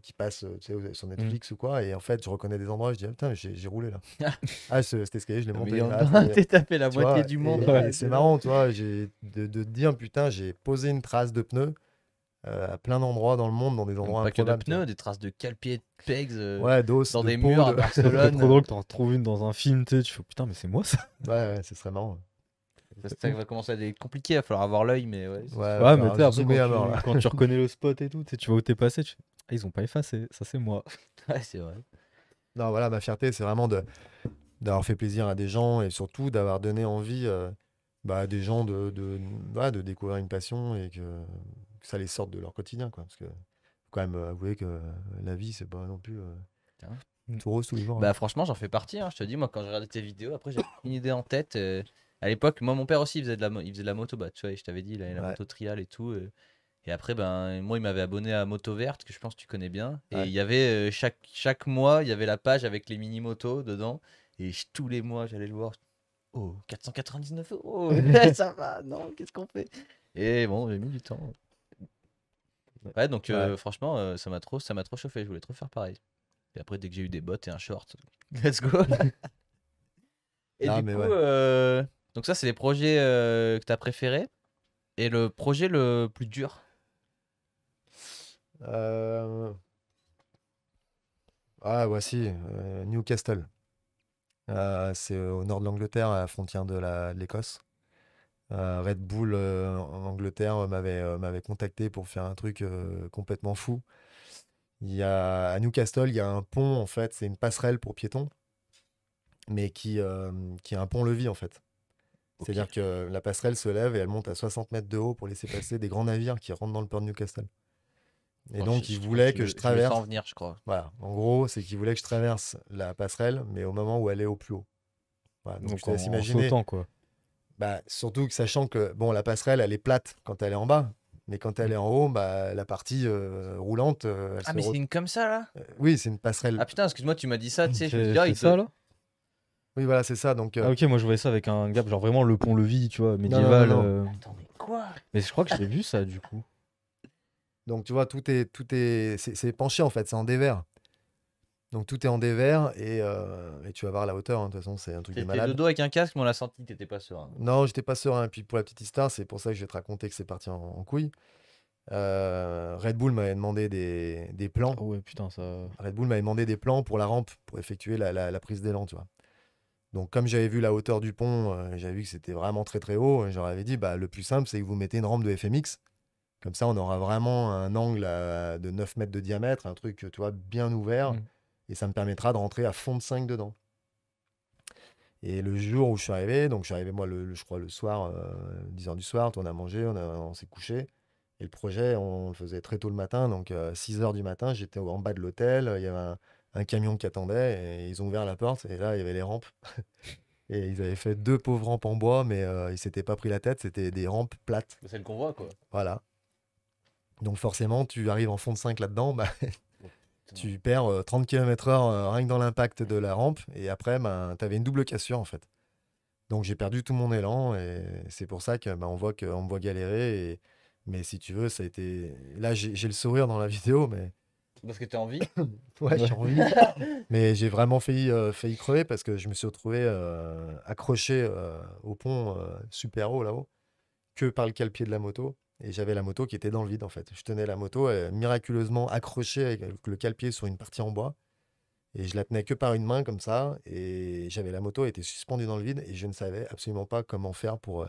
qui passent tu sais, sur Netflix ou quoi, et en fait, je reconnais des endroits, je dis, ah, putain, j'ai roulé là. Ah, cet escalier, je l'ai monté. Ah, T'es tapé la tu moitié vois, du monde. et c'est marrant, tu vois, de te dire, putain, j'ai posé une trace de pneu à plein d'endroits dans le monde, dans des endroits Pas que de improbables. tu vois. pneus, des traces de calpier, de pegs Ouais, d'os, dans de des peau, murs à de... C'est Barcelone. trop drôle que t'en retrouves une dans un film, tu sais, tu fais putain, mais c'est moi ça. Ouais, ce serait marrant. Ça va commencer à être compliqué, il va falloir avoir l'œil, mais ouais. Ouais, Ouais, mais tu sais, après, zoomer à mort, là. quand tu reconnais le spot et tout, tu sais, tu vois où t'es passé, tu fais, ah, ils ont pas effacé, ça c'est moi. Ouais, c'est vrai. Non, voilà, ma fierté, c'est vraiment d'avoir fait plaisir à des gens et surtout d'avoir donné envie bah, à des gens ouais, de découvrir une passion et que ça les sorte de leur quotidien, quoi. Parce que faut quand même avouer que la vie, c'est pas non plus Tiens. tout rose tous les jours. hein. Bah franchement, j'en fais partie, hein. Je te dis, moi, quand je regardais tes vidéos, après, j'avais une idée en tête. À l'époque, moi, mon père aussi, il faisait de la moto, bah, tu vois, je t'avais dit, il avait la Ouais. moto trial et tout. Et après, ben, moi, il m'avait abonné à Moto Verte, que je pense que tu connais bien. Et Ouais. il y avait, chaque mois, il y avait la page avec les mini-motos dedans. Et tous les mois, j'allais le voir. Oh, 499 euros, ça va, non, qu'est-ce qu'on fait? Et bon, j'ai mis du temps. Ouais, donc Ouais. franchement, ça m'a trop chauffé, je voulais trop faire pareil. Et après, dès que j'ai eu des bottes et un short, let's go. Et Non, du mais coup, ouais. donc ça, c'est les projets que t'as préférés. Et le projet le plus dur? Ah, voici, Newcastle. C'est au nord de l'Angleterre, à la frontière de l'Écosse. Red Bull en Angleterre m'avait contacté pour faire un truc complètement fou. À Newcastle, il y a un pont, en fait, c'est une passerelle pour piétons, mais qui est un pont-levis, en fait. Ok. C'est-à-dire que la passerelle se lève et elle monte à 60 mètres de haut pour laisser passer des grands navires qui rentrent dans le port de Newcastle. Et Oh, donc, ils crois voulaient tu que le- je le traverse. sens venir, je crois. Voilà, en gros, c'est qu'ils voulaient que je traverse la passerelle, mais au moment où elle est au plus haut. Voilà, donc, je Donc te laisse en imaginer. sautant quoi. Bah, surtout que sachant que bon, la passerelle, elle est plate quand elle est en bas, mais quand elle est en haut, bah, la partie roulante, elle Ah, se mais c'est une comme ça, là? oui, c'est une passerelle. Ah putain, excuse-moi, tu m'as dit ça, tu sais, je me suis C'est dit, ah, c'est il ça doit- là? Oui, voilà, c'est ça. Donc, Ah ok, moi je voyais ça avec un gap, genre vraiment le pont-levis, tu vois, non, médiéval. non, non. Attends, mais quoi? Mais je crois que j'ai vu ça du coup. Donc, tu vois, c'est penché en fait, c'est en dévers. Donc, tout est en dévers et tu vas voir la hauteur. hein, De toute façon, c'est un truc de T'étais malade. de dos avec un casque, mais on l'a senti, t'étais pas serein. Non, j'étais pas serein. Puis pour la petite histoire, c'est pour ça que je vais te raconter que c'est parti en couille. Red Bull m'avait demandé des plans. Ah ouais, putain, ça. Red Bull m'avait demandé des plans pour la rampe, pour effectuer la prise d'élan, tu vois. Donc, comme j'avais vu la hauteur du pont, j'avais vu que c'était vraiment très très haut, je leur avais dit, bah, le plus simple, c'est que vous mettez une rampe de FMX. Comme ça, on aura vraiment un angle de 9 mètres de diamètre, un truc, tu vois, bien ouvert. Mm. Et ça me permettra de rentrer à fond de 5 dedans. Et le jour où je suis arrivé, donc je suis arrivé, moi, je crois, le soir, 10h du soir, on a mangé, on s'est couché. Et le projet, on le faisait très tôt le matin, donc 6h du matin, j'étais en bas de l'hôtel, il y avait un camion qui attendait, et ils ont ouvert la porte, et là, il y avait les rampes. Et ils avaient fait 2 pauvres rampes en bois, mais ils s'étaient pas pris la tête, c'était des rampes plates. C'est le convoi, quoi. Voilà. Donc forcément, tu arrives en fond de 5 là-dedans, bah, Tu perds 30 km/h rien que dans l'impact de la rampe. Et après, ben, tu avais une double cassure en fait. Donc j'ai perdu tout mon élan. Et c'est pour ça on me voit galérer. Mais si tu veux, ça a été. Là, j'ai le sourire dans la vidéo, mais Parce que t'es en vie. ouais, j'ai Ouais. envie. Mais j'ai vraiment failli crever parce que je me suis retrouvé accroché au pont super haut là-haut, que par le cale-pied de la moto. Et j'avais la moto qui était dans le vide en fait. Je tenais la moto miraculeusement accrochée avec le cale-pied sur une partie en bois. Et je la tenais que par une main comme ça. Et j'avais la moto était suspendue dans le vide. Et je ne savais absolument pas comment faire pour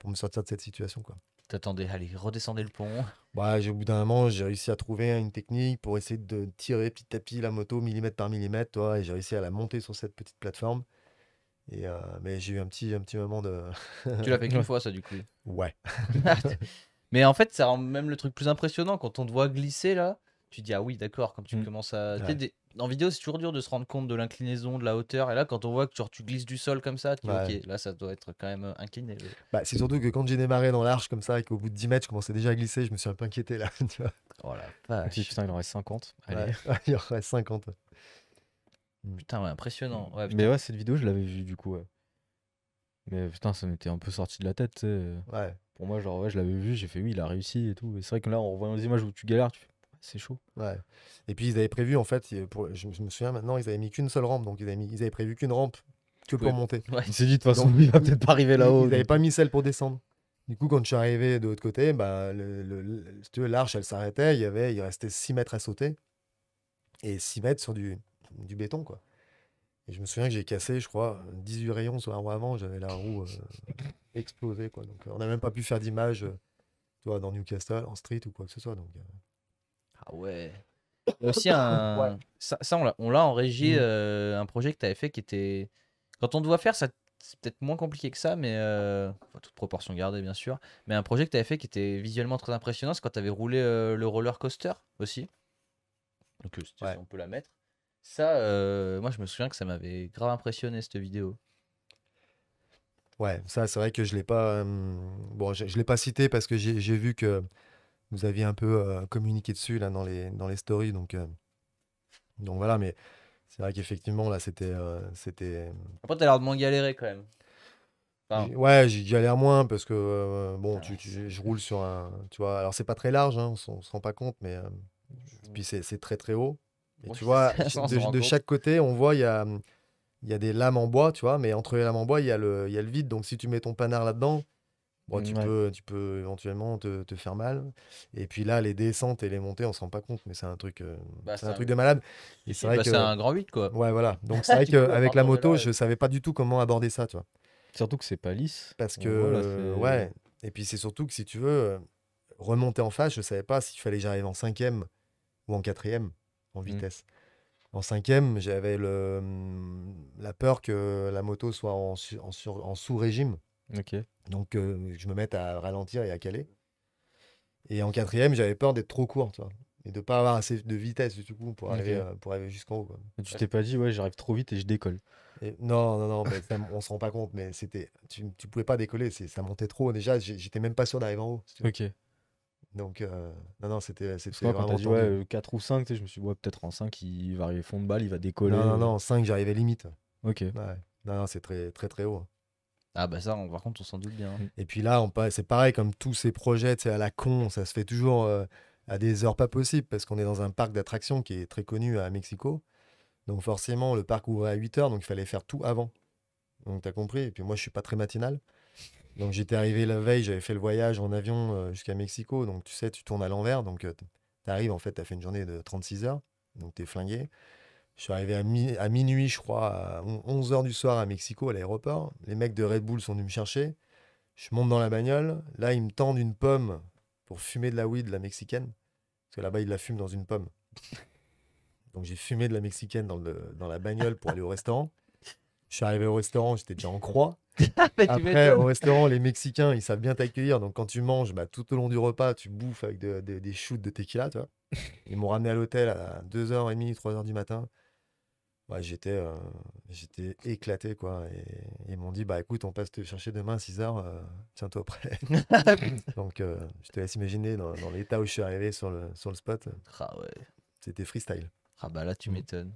me sortir de cette situation, quoi. T'attendais, allez, redescendez le pont. Bah, au bout d'un moment, j'ai réussi à trouver une technique pour essayer de tirer petit à petit la moto millimètre par millimètre, toi, et j'ai réussi à la monter sur cette petite plateforme. Mais j'ai eu un petit moment de. Tu l'as fait qu'une Ouais. fois, ça, du coup. Ouais. Mais en fait, ça rend même le truc plus impressionnant quand on te voit glisser là. Tu te dis, ah oui, d'accord, quand tu Mm. commences à. Tu sais, Ouais. en vidéo, c'est toujours dur de se rendre compte de l'inclinaison, de la hauteur. Et là, quand on voit que genre, tu glisses du sol comme ça, tu dis, Ouais. ok, là, ça doit être quand même incliné. Bah, c'est surtout que quand j'ai démarré dans l'arche comme ça, et qu'au bout de 10 mètres, je commençais déjà à glisser, je me suis un peu inquiété là. Tu vois. Oh la Je me suis dit, vache. putain, il en reste 50. Allez. Ouais. Il y en reste 50. Putain, ouais, impressionnant. Ouais, Mais putain. ouais, cette vidéo, je l'avais vue du coup. Ouais. Mais putain, ça m'était un peu sorti de la tête, tu sais. Ouais. Pour moi, genre, ouais, je l'avais vu, j'ai fait oui, il a réussi et tout. Et c'est vrai que là, en revoyant les images où tu galères, tu fais, ouais, c'est chaud. Ouais. Et puis ils avaient prévu, en fait, je me souviens maintenant, ils avaient mis qu'une seule rampe, donc ils avaient prévu qu'une rampe que pour pouvais- monter. Ouais. Il s'est dit, de toute façon, Donc, lui, il va peut-être pas arriver Ils là-haut. n'avaient donc- pas mis celle pour descendre. Du coup, quand je suis arrivé de l'autre côté, bah, si tu veux, l'arche, elle s'arrêtait. Il restait 6 mètres à sauter. Et 6 mètres sur du béton, quoi. Et je me souviens que j'ai cassé, je crois, 18 rayons sur la roue avant. J'avais la roue explosée, quoi. Donc, on n'a même pas pu faire d'image, tu vois, dans Newcastle, en street ou quoi que ce soit. Donc, Ah ouais. Il y a aussi un. Ça, on l'a en régie, un projet que tu avais fait qui était. Quand on te voit faire, ça, c'est peut-être moins compliqué que ça, mais. Enfin, toute proportion gardée, bien sûr. Mais un projet que tu avais fait qui était visuellement très impressionnant, c'est quand tu avais roulé le roller coaster aussi. Donc, si Ouais. on peut la mettre. Ça, moi, je me souviens que ça m'avait grave impressionné cette vidéo. ouais, ça, c'est vrai que je l'ai pas. Bon, je l'ai pas cité parce que j'ai vu que vous aviez un peu communiqué dessus là dans les stories. Donc voilà, mais c'est vrai qu'effectivement, là, c'était. Après, t'as l'air de moins galérer quand même. Enfin, Ouais, j'y galère moins parce que bon, Ah, je roule sur un. Tu vois, alors c'est pas très large, hein, on se rend pas compte, mais puis c'est très très haut. Et oui, tu vois, ça, on se rend de compte. chaque côté, on voit, il y a des lames en bois, tu vois, mais entre les lames en bois, il y a le vide. Donc si tu mets ton panard là-dedans, bon, Ouais. tu peux éventuellement te faire mal. Et puis là, les descentes et les montées, on se rend pas compte, mais Bah, c'est un truc de malade. Et c'est si, vrai bah, c'est que. un grand 8, quoi. Ouais, voilà. Donc c'est vrai Du coup, à qu'avec la partir de moto, là, je savais pas du tout comment aborder ça, tu vois. Surtout que c'est pas lisse. Parce On voit, là, que, c'est- ouais. Et puis c'est surtout que si tu veux remonter en face, je savais pas s'il fallait que j'arrive en cinquième ou en quatrième en vitesse. En cinquième, j'avais la peur que la moto soit en sous-régime. Ok. Donc que je me mette à ralentir et à caler. Et en quatrième, j'avais peur d'être trop court, tu vois. Et de pas avoir assez de vitesse du coup Ok. pour arriver jusqu'en haut, quoi. Et tu t'es pas dit, ouais, j'arrive trop vite et je décolle. Et non, mais on se rend pas compte, mais tu pouvais pas décoller, ça montait trop. Déjà, j'étais même pas sûr d'arriver en haut, si tu veux. Ok. Donc, non, Parce que c'était moi, quand vraiment t'as dit, tendu. ouais, 4 ou 5, tu sais, je me suis dit, ouais, peut-être en 5, il va arriver fond de balle, il va décoller. Non, 5, j'arrivais limite. Ok. Ouais. Non, c'est très, très, très haut. Ah, bah, ça, par contre, on s'en doute bien. Et puis là, c'est pareil, comme tous ces projets, tu sais, à la con, ça se fait toujours à des heures pas possibles, parce qu'on est dans un parc d'attractions qui est très connu à Mexico. Donc, forcément, le parc ouvrait à 8 heures, donc il fallait faire tout avant. Donc, t'as compris. Et puis, moi, je suis pas très matinal. Donc, j'étais arrivé la veille, j'avais fait le voyage en avion jusqu'à Mexico. Donc, tu sais, tu tournes à l'envers. Donc, t'arrives, en fait, t'as fait une journée de 36 heures. Donc, t'es flingué. Je suis arrivé à minuit, je crois, à 11 heures du soir à Mexico, à l'aéroport. Les mecs de Red Bull sont venus me chercher. Je monte dans la bagnole. Là, ils me tendent une pomme pour fumer de la weed, la mexicaine. Parce que là-bas, ils la fument dans une pomme. Donc, j'ai fumé de la mexicaine dans la bagnole pour aller au restaurant. Je suis arrivé au restaurant, j'étais déjà en croix. Mais tu Après, m'étonnes. au restaurant, les Mexicains, ils savent bien t'accueillir. Donc, quand tu manges, bah, tout au long du repas, tu bouffes avec des shoots de tequila, tu vois. Ils m'ont ramené à l'hôtel à 2h30, 3h du matin. Ouais, j'étais éclaté, quoi. Et ils m'ont dit, bah écoute, on passe te chercher demain à 6h, tiens-toi prêt. Donc, je te laisse imaginer dans l'état où je suis arrivé sur le spot, Ah ouais. c'était freestyle. Ah bah là, tu m'étonnes.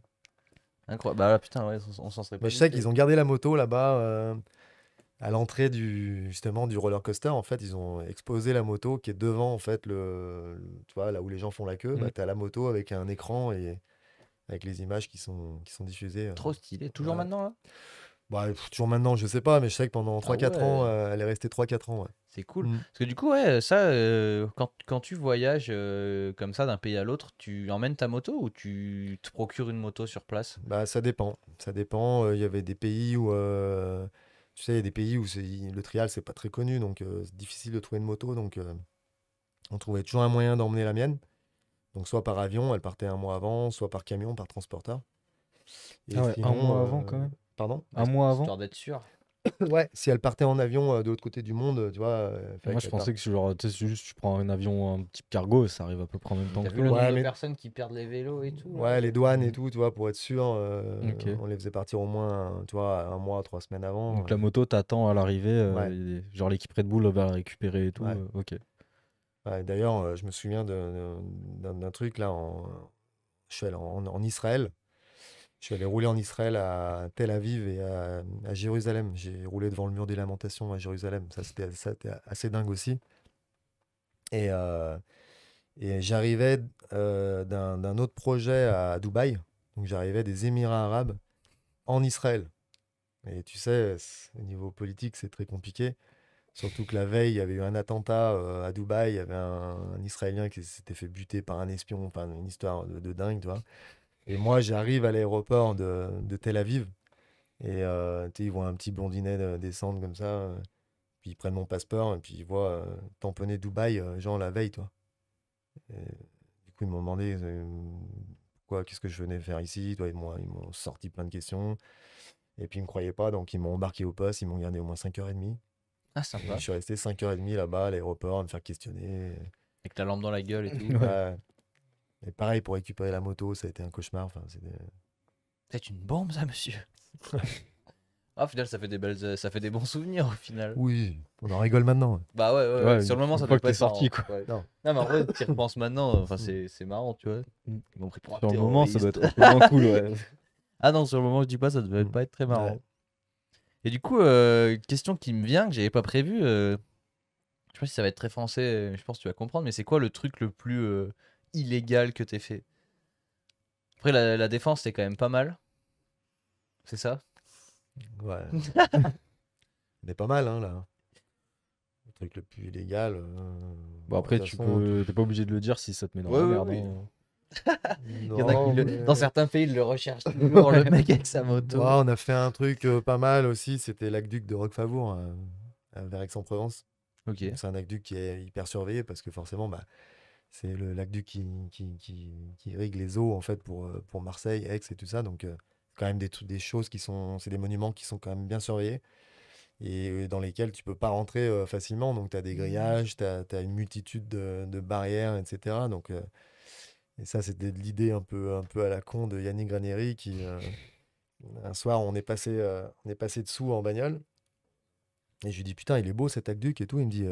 Incroyable. Bah là, putain, ouais, on s'en serait pas Mais je sais douté. qu'ils ont gardé la moto là-bas à l'entrée justement du roller coaster. En fait, ils ont exposé la moto qui est devant en fait tu vois là où les gens font la queue. Bah, t'as la moto avec un écran et avec les images qui sont diffusées. Trop stylé. Toujours ouais. maintenant, là? Bah, toujours maintenant, je sais pas, mais je sais que pendant 3-4 ans, ouais. elle est restée 3-4 ans. Ouais. C'est cool. Mm. Parce que du coup, ouais, ça, quand tu voyages comme ça d'un pays à l'autre, tu emmènes ta moto ou tu te procures une moto sur place? Bah, ça dépend. Ça dépend. Il y avait des pays où, tu sais, il y a des pays où le trial, c'est pas très connu, donc c'est difficile de trouver une moto. Donc, on trouvait toujours un moyen d'emmener la mienne. Donc, soit par avion, elle partait un mois avant, soit par camion, par transporteur. Et Ah ouais, un mois sinon, avant quand même. pardon? Un mois avant. Histoire d'être sûr. Ouais, si elle partait en avion de l'autre côté du monde, tu vois, fallait Moi, je qu'elle pensais parte. que genre, tu sais, c'est juste tu prends un avion, un type cargo, ça arrive à peu près en même temps T'as que vu le toi. nombre Ouais, de mais personnes qui perdent les vélos et tout là ouais, les douanes et Mhm. tout, tu vois, pour être sûr, Ok. on les faisait partir au moins, tu vois, un mois, 3 semaines avant. Donc la moto t'attend à l'arrivée, Ouais, genre l'équipe Red Bull va la récupérer et tout. ouais. Ok. Ouais, d'ailleurs, je me souviens d'un truc là, je suis allé en Israël. Je suis allé rouler en Israël à Tel Aviv et à Jérusalem. J'ai roulé devant le mur des lamentations à Jérusalem. Ça, c'était assez dingue aussi. Et, euh, et j'arrivais d'un autre projet à Dubaï. Donc j'arrivais des Émirats arabes en Israël. Et tu sais, au niveau politique, c'est très compliqué. Surtout que la veille, il y avait eu un attentat à Dubaï. Il y avait un Israélien qui s'était fait buter par un espion. Enfin, une histoire de dingue, tu vois. Et moi, j'arrive à l'aéroport de Tel Aviv. Et tu sais, ils voient un petit blondinet descendre comme ça. Puis ils prennent mon passeport. Et puis ils voient tamponner Dubaï, genre la veille, toi. Et du coup, ils m'ont demandé pourquoi, qu'est-ce que je venais faire ici. Toi, ils m'ont sorti plein de questions. Et puis ils me croyaient pas. Donc ils m'ont embarqué au poste. Ils m'ont gardé au moins 5h30. Ah, Et je sympa. suis resté 5h30 là-bas à l'aéroport à me faire questionner. Avec la lampe dans la gueule et tout. Ouais. Ouais. Et pareil, pour récupérer la moto, ça a été un cauchemar. Enfin, C'est une bombe, ça, monsieur. Ah, au final, ça fait des belles, ça fait des bons souvenirs au final. Oui, on en rigole maintenant. Bah ouais, ouais, ouais. Ouais, Sur le moment, une ça fois doit que pas t'es être sorti, marrant. quoi. Ouais. Non. Non, mais en vrai, tu y repenses maintenant, enfin, Mm. c'est marrant, tu vois. Mm. Ils m'ont pris pour un Sur le moment, ça doit terroriste. être un peu moins cool, ouais. Ah non, sur le moment, je dis pas, ça devait Mm. pas être très Ouais. marrant. Et du coup, question qui me vient, que j'avais pas prévu. Je sais pas si ça va être très français, je pense que tu vas comprendre, mais c'est quoi le truc le plus illégal que t'aies fait? Après, la défense, c'est quand même pas mal. C'est ça? Ouais. On est pas mal, hein, là. Le truc le plus illégal. Bon, Bon, de après, toute façon, t'es pas obligé de le dire si ça te met dans Ouais, la ouais, merde. oui. Hein. Il y en a qui, Non, dans mais... certains pays, ils le recherchent toujours, le mec avec sa Ouais, moto. on a fait un truc pas mal aussi. C'était l'aqueduc de Roquefavour, vers Aix-en-Provence. Ok. Donc, c'est un aqueduc qui est hyper surveillé parce que forcément, bah, c'est l'aqueduc qui irrigue les eaux en fait pour Marseille, Aix et tout ça. Donc, quand même des choses qui sont. C'est des monuments qui sont quand même bien surveillés et dans lesquels tu peux pas rentrer facilement. Donc, tu as des grillages, tu as une multitude de barrières, etc. Donc, et ça, c'était l'idée un peu à la con de Yannick Granieri qui, un soir, on est passé dessous en bagnole. Et je lui dis, putain, il est beau cet aqueduc et tout. Il me dit,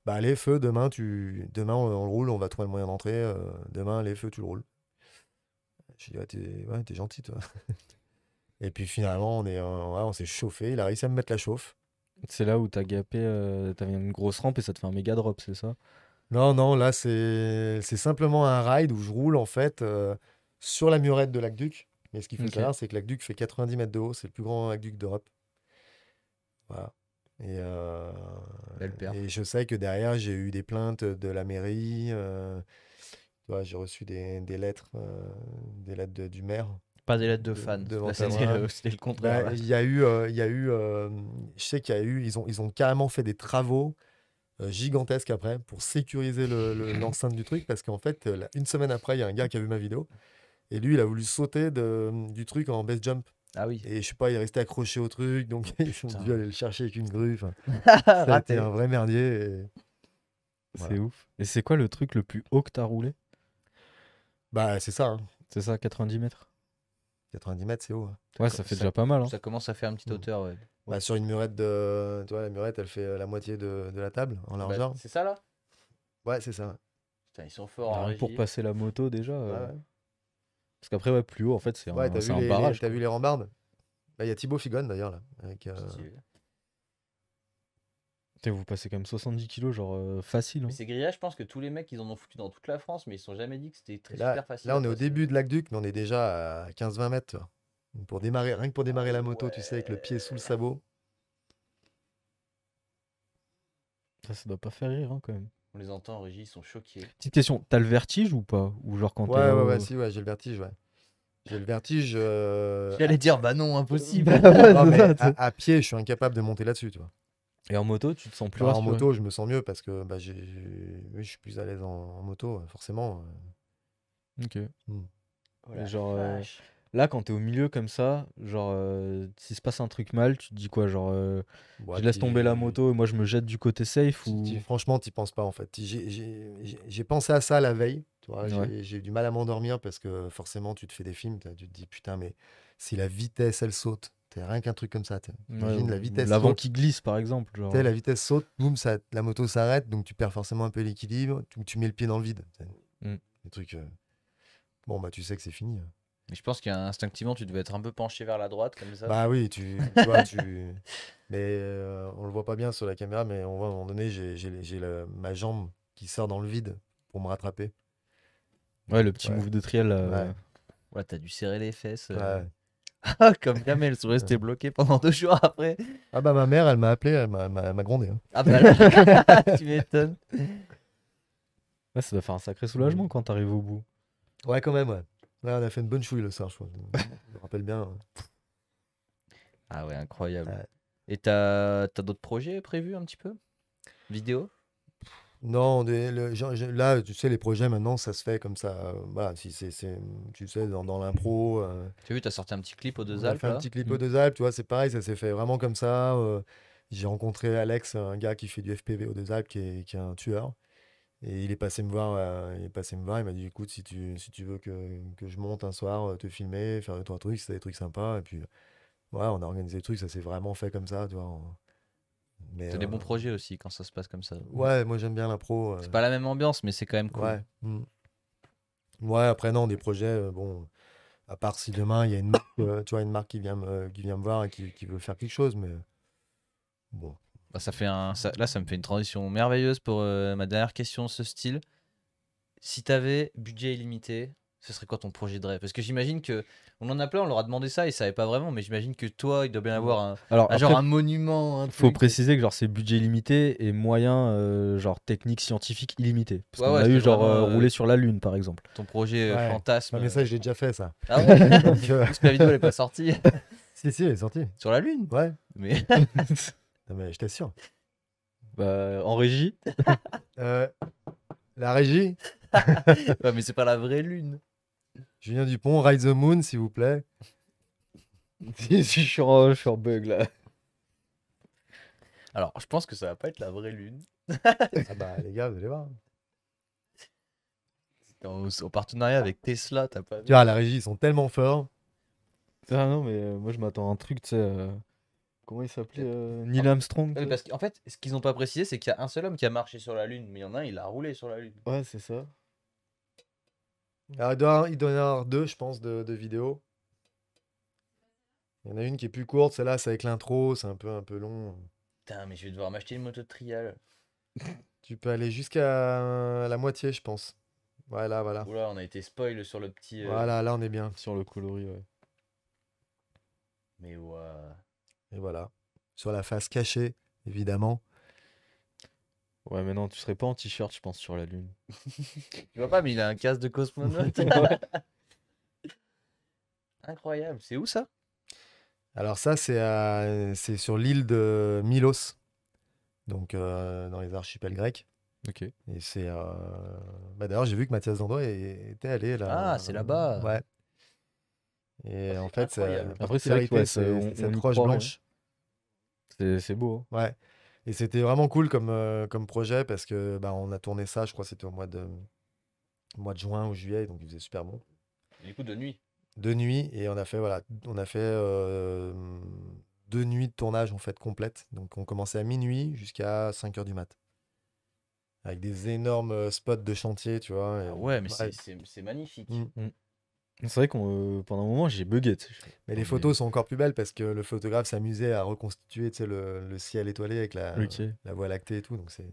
bah allez, feu, demain on le roule, on va trouver le moyen d'entrer. Demain, allez, feu, tu le roules. Je lui dis, ouais, t'es gentil, toi. Et puis finalement, on s'est chauffé. Il a réussi à me mettre la chauffe. C'est là où t'as gapé, t'avais une grosse rampe et ça te fait un méga drop, c'est ça? Non, non, là, c'est simplement un ride où je roule en fait sur la murette de l'aqueduc. Mais ce qu'il faut Ok. savoir, c'est que l'aqueduc fait 90 mètres de haut. C'est le plus grand aqueduc d'Europe. Voilà. Et, euh, Belle perf. et je sais que derrière, j'ai eu des plaintes de la mairie. Tu vois, j'ai reçu des lettres du maire Pas des lettres de de, fans. devant Là, ta bras. c'était le contraire. Bah, Là. je sais qu'il y a eu, ils ont carrément fait des travaux gigantesques après pour sécuriser l'enceinte du truc parce qu'en fait, une semaine après, il y a un gars qui a vu ma vidéo et lui, il a voulu sauter du truc en base jump. Ah oui. Et je sais pas, il est resté accroché au truc, donc ils ont Putain. dû aller le chercher avec une grue. Enfin, ça a été Raté. un vrai merdier. Et C'est voilà. ouf. Et c'est quoi le truc le plus haut que t'as roulé? Bah, c'est ça, hein. C'est ça, 90 mètres? 90 mètres, c'est haut, hein. Ouais, ça fait déjà pas mal, hein. Ça commence à faire une petite Mm. hauteur, ouais. Bah, sur une murette tu vois, la murette, elle fait la moitié de la table en Bah, largeur. c'est ça là? Ouais, c'est ça. Putain, ils sont forts en Rien que pour régie. passer la moto déjà. Ouais, ouais. Parce qu'après, ouais, plus haut, en fait, c'est Ouais, un, c'est un barrage. t'as Quoi. vu les rambardes? Bah, il y a Thibaut Figon d'ailleurs là. Stylé. Putain, vous passez quand même 70 kilos, genre facile. Hein. Mais ces grillages, je pense que tous les mecs, ils en ont foutu dans toute la France, mais ils se sont jamais dit que c'était Et super facile là, à on est au passer. début de l'Aqueduc, mais on est déjà à 15-20 mètres. Tu vois. Pour démarrer, rien que pour démarrer la moto, tu sais, avec le pied sous le sabot. Ça doit pas faire rire, hein, quand même. On les entend en régie, ils sont choqués. Petite question, t'as le vertige ou pas? Ou genre quand t'es Ouais, là ouais, ouais, au- si, ouais, j'ai le vertige, ouais. J'ai le vertige. J'allais dire, bah non, impossible. Non, mais c'est ça, à pied, je suis incapable de monter là-dessus, tu vois. Et en moto, tu te sens plus Bah, en rassuré. moto, je me sens mieux parce que bah, oui, je suis plus à l'aise en moto, forcément. Ok. Oh Et la genre, vache. là, quand t'es au milieu comme ça, genre, s'il se passe un truc mal, tu te dis quoi? Genre, Bon, je laisse tomber la moto et moi je me jette du côté safe ou. franchement, t'y penses pas en fait. J'ai pensé à ça la veille. Tu vois, Ouais. j'ai eu du mal à m'endormir parce que forcément, tu te fais des films, tu te dis putain, mais si la vitesse elle saute, t'as rien qu'un truc comme ça. Ouais, Imagine la ou vitesse l'avant saute. qui glisse, par exemple. Tu Genre. sais, la vitesse saute, boum, la moto s'arrête, donc tu perds forcément un peu l'équilibre, tu mets le pied dans le vide. Mm. Des trucs. Bon, bah tu sais que c'est fini. Mais je pense qu'instinctivement, tu devais être un peu penché vers la droite, comme ça. Bah oui, tu vois, mais on le voit pas bien sur la caméra, mais on voit à un moment donné, j'ai ma jambe qui sort dans le vide pour me rattraper. Ouais, le petit Ouais. move de trial. Ouais. Ouais, t'as dû serrer les fesses. Ouais. Ah, comme jamais, elles sont restées bloquées pendant 2 jours après. Ah bah ma mère, elle m'a appelé, elle m'a grondé. Hein. Ah bah là, tu m'étonnes. Ouais, ça doit faire un sacré soulagement quand t'arrives au bout. Ouais, quand même, ouais. Ouais, on a fait une bonne chouille le soir, je crois. Je me rappelle bien. Ah ouais, incroyable. Ouais. Et t'as d'autres projets prévus un petit peu? Vidéo? Non, là, tu sais, les projets maintenant, ça se fait comme ça. Voilà, si tu sais, dans l'impro. Tu as vu, t'as sorti un petit clip aux Deux On a Alpes fait un là? petit clip aux Deux Alpes, tu vois, c'est pareil, ça s'est fait vraiment comme ça. J'ai rencontré Alex, un gars qui fait du FPV aux Deux Alpes, qui est un tueur. Et il est passé me voir, il m'a dit, écoute, si tu veux que je monte un soir, te filmer, faire 2, 3 trucs, c'est des trucs sympas. Et puis, voilà, on a organisé le truc, ça s'est vraiment fait comme ça, tu vois. Mais, T'as des bons projets aussi quand ça se passe comme ça. ouais, moi j'aime bien l'impro. C'est pas la même ambiance, mais c'est quand même cool. Ouais. Ouais, après, non, des projets, bon, à part si demain, il y a une marque, tu vois, une marque qui vient me voir et qui veut faire quelque chose, mais bon. Bah, là, ça me fait une transition merveilleuse pour ma dernière question de ce style. Si t'avais budget illimité, ce serait quoi ton projet de rêve? Parce que j'imagine que on en a plein, on leur a demandé ça, ils savaient pas vraiment, mais j'imagine que toi, il doit bien avoir Alors, genre après, un monument, un faut truc. préciser que genre c'est budget limité et moyen genre technique scientifique illimité. Parce Ouais, qu'on ouais, a eu c'était genre vraiment, rouler sur la lune par exemple. ton projet Ouais. fantasme. Ouais, mais ça, je l'ai déjà fait, ça. Ah ouais? Donc, Parce que la vidéo elle est pas sortie. si, elle est sortie. Sur la lune. Ouais, Mais non, mais je t'assure. Bah, en régie. La régie, ouais, mais c'est pas la vraie lune. Julien Dupont, Ride the Moon, s'il vous plaît. je suis en bug là. Alors, je pense que ça va pas être la vraie lune. Ah bah, les gars, vous allez voir. C'était en partenariat avec Tesla, t'as pas vu? Tu vois, la régie, ils sont tellement forts. Ah non mais moi je m'attends à un truc tu sais. Comment il s'appelait Neil Armstrong. Ouais, tu sais. parce qu'en fait, ce qu'ils ont pas précisé, c'est qu'il y a un seul homme qui a marché sur la lune, mais il y en a un, il a roulé sur la lune. Ouais c'est ça. Alors, il doit y en avoir 2, je pense, de vidéos. Il y en a une qui est plus courte, celle-là, c'est avec l'intro, c'est un peu long. Putain, mais je vais devoir m'acheter une moto de trial. Tu peux aller jusqu'à la moitié, je pense. Voilà, voilà. Oula, on a été spoil sur le petit. Voilà, là, on est bien. Sur le coloris ouais. Mais ouais. Et voilà. Sur la face cachée, évidemment. Ouais mais non tu serais pas en t-shirt je pense sur la lune. Tu vois pas, mais il a un casque de cosmonaute. Incroyable. C'est où ça? Alors ça, c'est sur l'île de Milos, donc dans les archipels grecs. Ok. Et c'est... bah, d'ailleurs, j'ai vu que Mathias Dandoy était allé là. Ah, c'est là-bas. Ouais. Et en fait, incroyable. la Après, c'est vrai que, particularité, ouais, c'est on cette y roche croit, ouais. blanche. C'est beau. Hein. Ouais. Et c'était vraiment cool comme projet parce que bah, on a tourné ça, je crois que c'était au mois de juin ou juillet, donc il faisait super bon. Du coup, de nuit. De nuit, et on a fait 2 nuits de tournage en fait complètes. Donc on commençait à minuit jusqu'à 5 h du mat. Avec des énormes spots de chantier, tu vois. Ah ouais, mais c'est magnifique. Mm. C'est vrai qu'on pendant un moment j'ai bugué. Tu sais, Mais les photos sont encore plus belles parce que le photographe s'amusait à reconstituer, tu sais, le ciel étoilé avec Ok. la Voie lactée et tout, donc c'est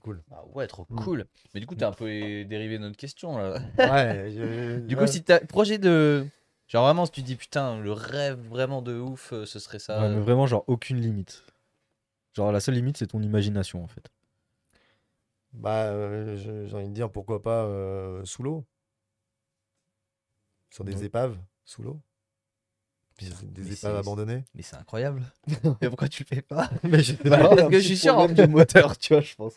cool. Ah ouais, trop Mm. cool. Mais du coup, t'as un peu dérivé de notre question là. Ouais, Du coup, si t'as projet de. Genre vraiment, si tu dis putain, le rêve vraiment de ouf, ce serait ça. Ouais, mais vraiment, genre, aucune limite. Genre, la seule limite, c'est ton imagination, en fait. bah, j'ai envie de dire pourquoi pas sous l'eau, sur des Ouais. épaves sous l'eau, Mais des épaves abandonnées. Mais c'est incroyable. Mais pourquoi tu le fais pas? Mais je sais Bah, pas. parce que je suis sûr. En du moteur, tu vois, je pense.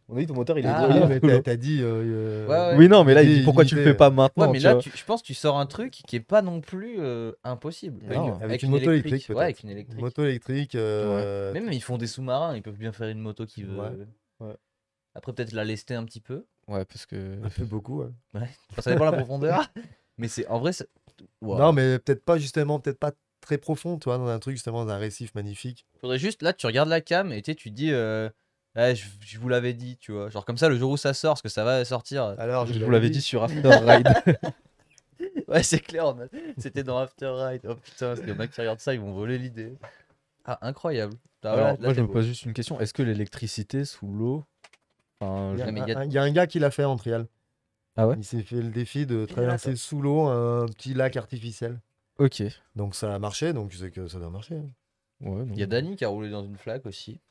On a dit ton moteur, il est Ah, Oui, droit. mais t'as dit. Ouais. Oui, non, mais là, il dit Limité. pourquoi tu le fais pas maintenant, Ouais, mais tu là, vois. je pense que tu sors un truc qui est pas non plus impossible. Non. Avec une moto électrique, peut-être. Ouais, avec une électrique. Moto électrique. Même ils font des sous-marins, ils peuvent bien faire une moto qui veut. Ouais. Après, peut-être la lester un petit peu. Ouais, parce que. Un peu beaucoup, ouais. Ouais. Enfin, ça dépend de la profondeur. Mais c'est en vrai. Wow. Non, mais peut-être pas, justement, peut-être pas très profond, tu vois, dans un truc, justement, dans un récif magnifique. Faudrait juste, là, tu regardes la cam et tu te dis, ouais, je vous l'avais dit, tu vois. Genre comme ça, le jour où ça sort, parce que ça va sortir. Alors, Je vous l'avais dit sur After Ride. Ouais, c'est clair, c'était dans After Ride. Oh putain, s'il y en a qui regardent ça, ils vont voler l'idée. Ah, incroyable. Ah, Alors, là, moi, je t'es me beau. pose juste une question. Est-ce que l'électricité sous l'eau. Enfin, Il y a, Ouais, mais il y a- il y a un gars qui l'a fait en trial. Ah ouais? Il s'est fait le défi de traverser sous l'eau un petit lac artificiel. Ok. Donc ça a marché, donc tu sais que ça doit marcher. Ouais, Il y a Dany qui a roulé dans une flaque aussi.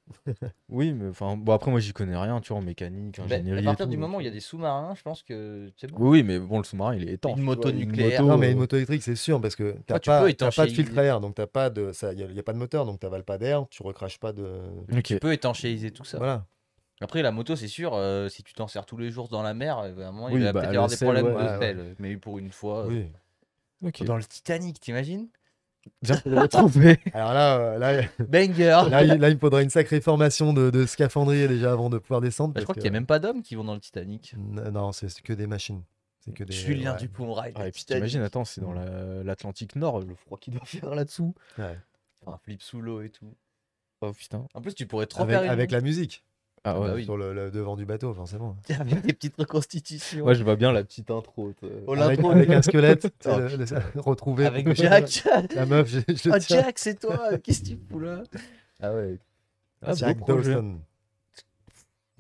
Oui, mais enfin, bon, après, moi, j'y connais rien, tu vois, en mécanique, Bah, ingénierie. à et partir tout, du donc, moment où il y a des sous-marins, je pense que c'est bon. Oui, oui, mais bon, le sous-marin, il est étanche. Une tu moto vois, nucléaire. Non, mais une euh, moto électrique, c'est sûr, parce que tu peux t'as pas de étanchéiser. filtre à air, donc t'as pas de, ça, y a pas de moteur, donc t'avales pas d'air, tu recraches pas de. Ok. Tu peux étanchéiser tout ça. Voilà. Après, la moto, c'est sûr, si tu t'en sers tous les jours dans la mer, à un moment, il Oui, va bah, peut-être y le avoir des sel, problèmes ouais, de ouais. sel. Mais pour une fois, Oui. Ok. dans le Titanic, t'imagines? Bien de le retrouver. Alors là, Banger! là, il me faudra une sacrée formation de scaphandrier déjà avant de pouvoir descendre. Bah, je parce crois qu'il que- n'y a même pas d'hommes qui vont dans le Titanic. Non, c'est que des machines. C'est que des. Julien ouais. Dupont ride Ah, le et puis Titanic. t'imagines, attends, c'est dans l'Atlantique Nord, le froid qu'il doit faire là-dessous. Ouais. Faire un flip sous l'eau et tout. Oh putain. En plus, tu pourrais trop faire Avec une... la musique Ah Ah ouais. bah oui. sur le devant du bateau, forcément. Avec des petites reconstitutions. Moi, je vois bien la petite intro. Oh, Avec, l'intro avec de- un squelette, tu sais, Oh, retrouvé. Avec Jack. La meuf, je Oh, le tiens. Jack, c'est toi. Qu'est-ce que tu fous là? Ah ouais. Ah, Jack beau projet. Dawson.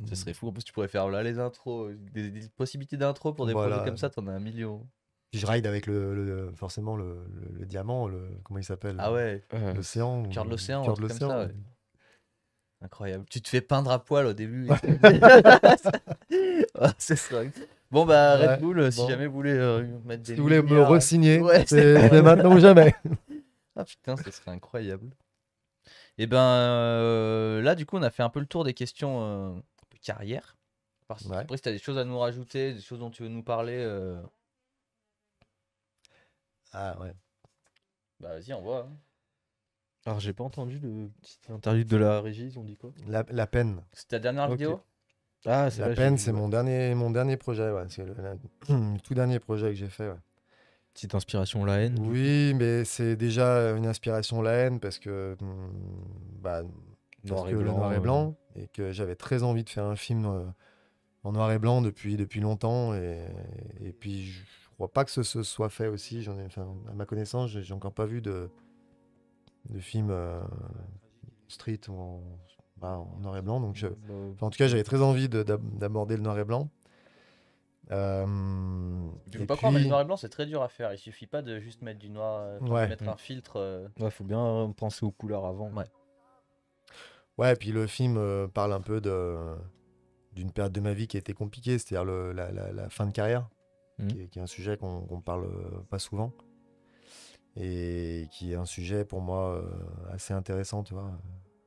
Ce serait fou. En plus, tu pourrais faire là les intros. Des possibilités d'intro pour des Voilà. projets comme ça, t'en as un million. Puis je ride avec forcément le diamant, comment il s'appelle Ah ouais. L'océan. Cœur de ou- l'océan, un Cœur de truc comme ça, l'océan. ouais. Incroyable. Tu te fais peindre à poil au début. Ah, c'est ça. Bon bah Ouais, Red Bull, si bon. jamais vous voulez mettre des Si vous voulez me lumières- re-signer, Ouais, c'est maintenant ou jamais. Ah putain, ce serait incroyable. Et ben là du coup on a fait un peu le tour des questions un peu carrière. Ouais. Après si t'as des choses à nous rajouter, des choses dont tu veux nous parler, Ah ouais. bah vas-y on voit. Hein. Alors, j'ai pas entendu le petit interlude de la régie, ils ont dit quoi? La peine. C'est ta dernière Ok. vidéo? Ah, La peine, c'est mon dernier projet. Ouais. C'est le tout dernier projet que j'ai fait. Ouais. Petite inspiration, la haine. Oui, mais c'est déjà une inspiration la haine parce que, bah, Noir et le blanc, noir et blanc et que j'avais très envie de faire un film en noir et blanc depuis longtemps et puis je crois pas que ce soit fait aussi. Enfin, à ma connaissance, j'ai encore pas vu de film street ou en noir et blanc. Donc en tout cas, j'avais très envie d'aborder le noir et blanc. Tu Et peux pas croire mais le puis- noir et blanc c'est très dur à faire. Il suffit pas de juste mettre du noir, Ouais. de mettre un filtre. Ouais, faut bien penser aux couleurs avant. Ouais. Ouais, et puis le film parle un peu d'une période de ma vie qui a été compliquée, c'est-à-dire la fin de carrière, Mhm. qui est un sujet qu'on parle pas souvent, et qui est un sujet pour moi assez intéressant, tu vois.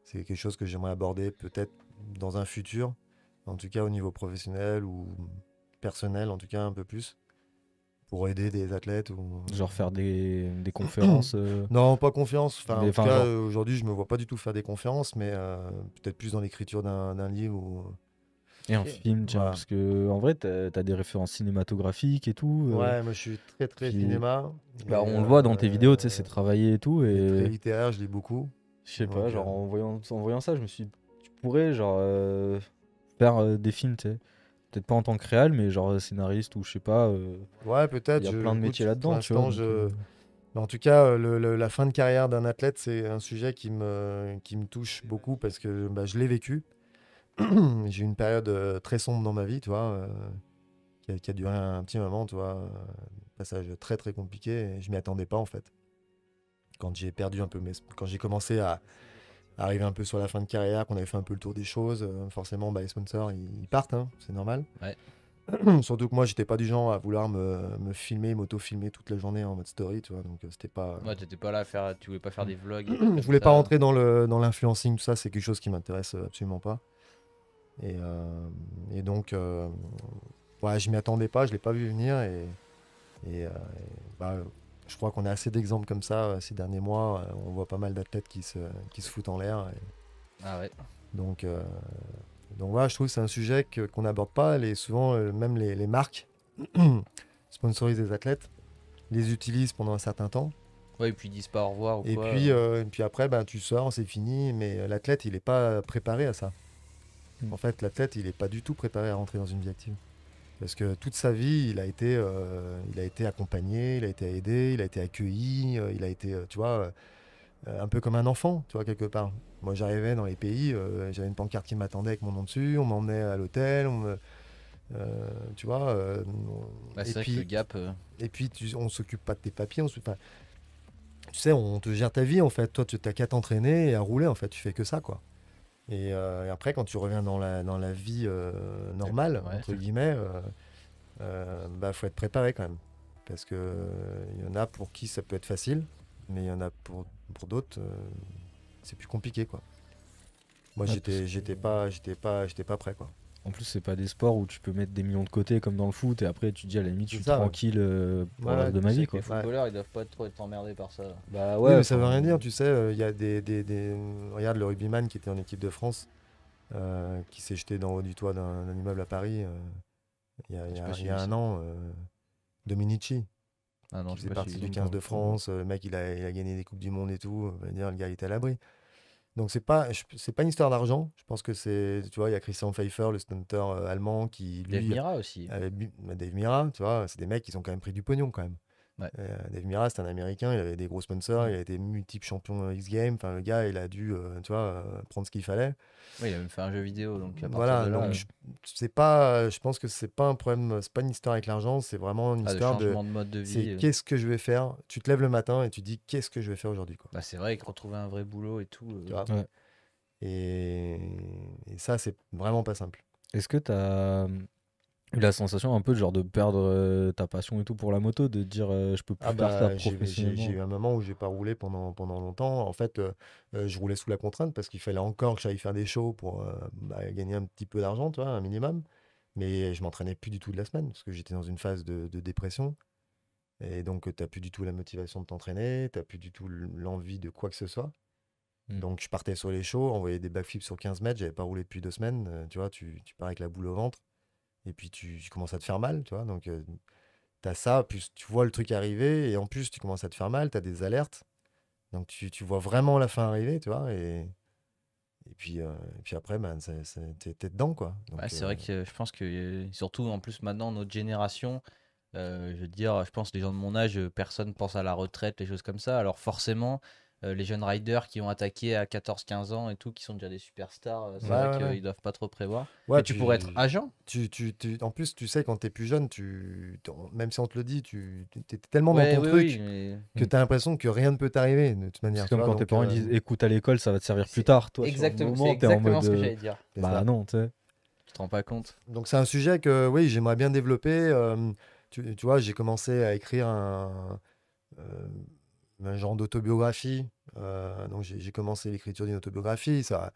C'est quelque chose que j'aimerais aborder peut-être dans un futur, en tout cas au niveau professionnel ou personnel, en tout cas un peu plus, pour aider des athlètes ou... Genre faire des conférences. Non, pas confiance. Enfin, en Mais tout enfin, cas, genre- aujourd'hui, je me vois pas du tout faire des conférences, mais peut-être plus dans l'écriture d'un livre. Et un Ok. film, tiens, Voilà. parce que en vrai, t'as des références cinématographiques et tout. Ouais, moi, je suis très, très puis- cinéma. Bah, Et, on le voit dans tes vidéos, tu sais, c'est très travaillé et tout. Et littéraire, je lis beaucoup. je sais pas, Donc, genre en voyant ça, je me suis dit, tu pourrais genre faire des films, tu sais. peut-être pas en tant que réal, mais genre scénariste ou je sais pas. Ouais, peut-être. Il y a plein de métiers Pour là-dedans, tu vois. l'instant, donc, Mais en tout cas, la fin de carrière d'un athlète, c'est un sujet qui me touche beaucoup parce que bah, je l'ai vécu. J'ai eu une période très sombre dans ma vie, tu vois, qui a duré un petit moment, tu vois, un passage très très compliqué et je m'y attendais pas en fait. Quand j'ai perdu un peu quand j'ai commencé à arriver un peu sur la fin de carrière, qu'on avait fait un peu le tour des choses, forcément bah, les sponsors ils partent, hein, c'est normal. Ouais. Surtout que moi j'étais pas du genre à vouloir me filmer, m'auto-filmer toute la journée en mode story, tu vois, donc c'était pas. Ouais, t'étais pas là à faire. Tu voulais pas faire des vlogs. Je voulais pas rentrer dans l'influencing, tout ça, c'est quelque chose qui m'intéresse absolument pas. Et donc, ouais, je m'y attendais pas, je l'ai pas vu venir et, bah, je crois qu'on a assez d'exemples comme ça ces derniers mois. On voit pas mal d'athlètes qui se foutent en l'air. Ah ouais. Donc, voilà, je trouve que c'est un sujet qu'on n'aborde pas. Souvent, même les marques sponsorisent des athlètes, les utilisent pendant un certain temps. Ouais, et puis ils disent pas au revoir ou Et quoi. puis après, ben, tu sors, c'est fini. Mais l'athlète, il n'est pas préparé à ça. Mm. En fait, l'athlète, il n'est pas du tout préparé à rentrer dans une vie active. Parce que toute sa vie, il a été accompagné, il a été aidé, il a été accueilli, il a été, tu vois, un peu comme un enfant, tu vois, quelque part. Moi, j'arrivais dans les pays, j'avais une pancarte qui m'attendait avec mon nom dessus, on m'emmenait à l'hôtel, tu vois. Bah, Et c'est vrai que le puis, gap. on s'occupe pas de tes papiers, enfin, tu sais, on te gère ta vie, en fait. Toi, tu n'as qu'à t'entraîner et à rouler, en fait. Tu fais que ça, quoi. Et après, quand tu reviens dans la vie normale, Ouais. entre guillemets, bah, faut être préparé quand même. Parce que il y en a pour qui ça peut être facile, mais il y en a pour d'autres, c'est plus compliqué, quoi. Moi, Ouais, parce que- j'étais pas prêt, quoi. En plus, c'est pas des sports où tu peux mettre des millions de côté comme dans le foot et après tu te dis à la limite, je C'est suis ça, ouais. tranquille pour le Ouais, reste de ma C'est vie, que quoi. les footballeurs, ils doivent pas trop être emmerdés par ça. Bah Oui, ouais, mais ça veut enfin, rien dire, tu sais. Il y a regarde le rugbyman qui était en équipe de France, qui s'est jeté d'en haut du toit d'un immeuble à Paris J'ai pas il y suivi a ça. un an, Dominici. Ah non, Qui j'ai faisait pas partie suivi. du 15 de France. Le mec, il a gagné des Coupes du Monde et tout. On va dire, le gars, il était à l'abri. Donc, c'est pas une histoire d'argent. Je pense que c'est. Tu vois, il y a Christian Pfeiffer, le stunter allemand, qui, Dave lui, Mira aussi. Dave Mira, tu vois, c'est des mecs qui ont quand même pris du pognon, quand même. Ouais. Dave Mira, c'est un Américain, il avait des gros sponsors, il a été multiple champion X Games. Enfin, le gars, il a dû, tu vois, prendre ce qu'il fallait. Oui, il a même fait un jeu vidéo, donc à partir Voilà, de là. donc je pense que c'est pas un problème, c'est pas une histoire avec l'argent, c'est vraiment une Ah, de histoire de. changement de mode de C'est vie. qu'est-ce que je vais faire? Tu te lèves le matin et tu dis qu'est-ce que je vais faire aujourd'hui, quoi. Bah, c'est vrai que retrouver un vrai boulot et tout. Tu vois? Ouais. Et, et ça, c'est vraiment pas simple. Est-ce que t'as eu la sensation un peu genre de perdre ta passion et tout pour la moto, de te dire je peux plus Ah faire ça bah, j'ai professionnellement? eu un moment où j'ai pas roulé pendant longtemps. En fait, je roulais sous la contrainte parce qu'il fallait encore que j'aille faire des shows pour bah, gagner un petit peu d'argent, tu vois, un minimum. Mais je m'entraînais plus du tout de la semaine parce que j'étais dans une phase de dépression. Et donc, tu n'as plus du tout la motivation de t'entraîner, tu n'as plus du tout l'envie de quoi que ce soit. Mm. Donc, je partais sur les shows, envoyais des backflips sur 15 mètres, j'avais pas roulé depuis 2 semaines. Tu vois, tu pars avec la boule au ventre et puis tu commences à te faire mal, tu vois. Donc, tu as ça, puis tu vois le truc arriver et en plus, tu commences à te faire mal, tu as des alertes. Donc, tu vois vraiment la fin arriver, tu vois. Et puis après, ben, t'es dedans, quoi. Donc, Ouais, c'est vrai que je pense que, surtout en plus maintenant, notre génération, je veux dire, je pense les gens de mon âge, personne pense à la retraite, les choses comme ça. Alors forcément, les jeunes riders qui ont attaqué à 14-15 ans et tout, qui sont déjà des superstars, c'est ouais, vrai ouais, ouais. qu'ils doivent pas trop prévoir. Ouais, Mais tu pourrais être agent. en plus, tu sais, quand tu es plus jeune, même si on te le dit, tu es tellement dans Ouais, ton oui, oui, truc mais que tu as l'impression que rien ne peut t'arriver, de toute manière. C'est Tu comme vois, quand tes donc, parents disent écoute à l'école, ça va te servir plus c'est tard. Toi, sur le exactement, c'est moment, t'es en exactement mode ce que j'allais dire. c'est bah ça. non, tu sais. Tu te rends pas compte? Donc, c'est un sujet que, oui, j'aimerais bien développer. Tu vois, j'ai commencé à écrire euh, un genre d'autobiographie. Donc, j'ai commencé l'écriture d'une autobiographie. Ça,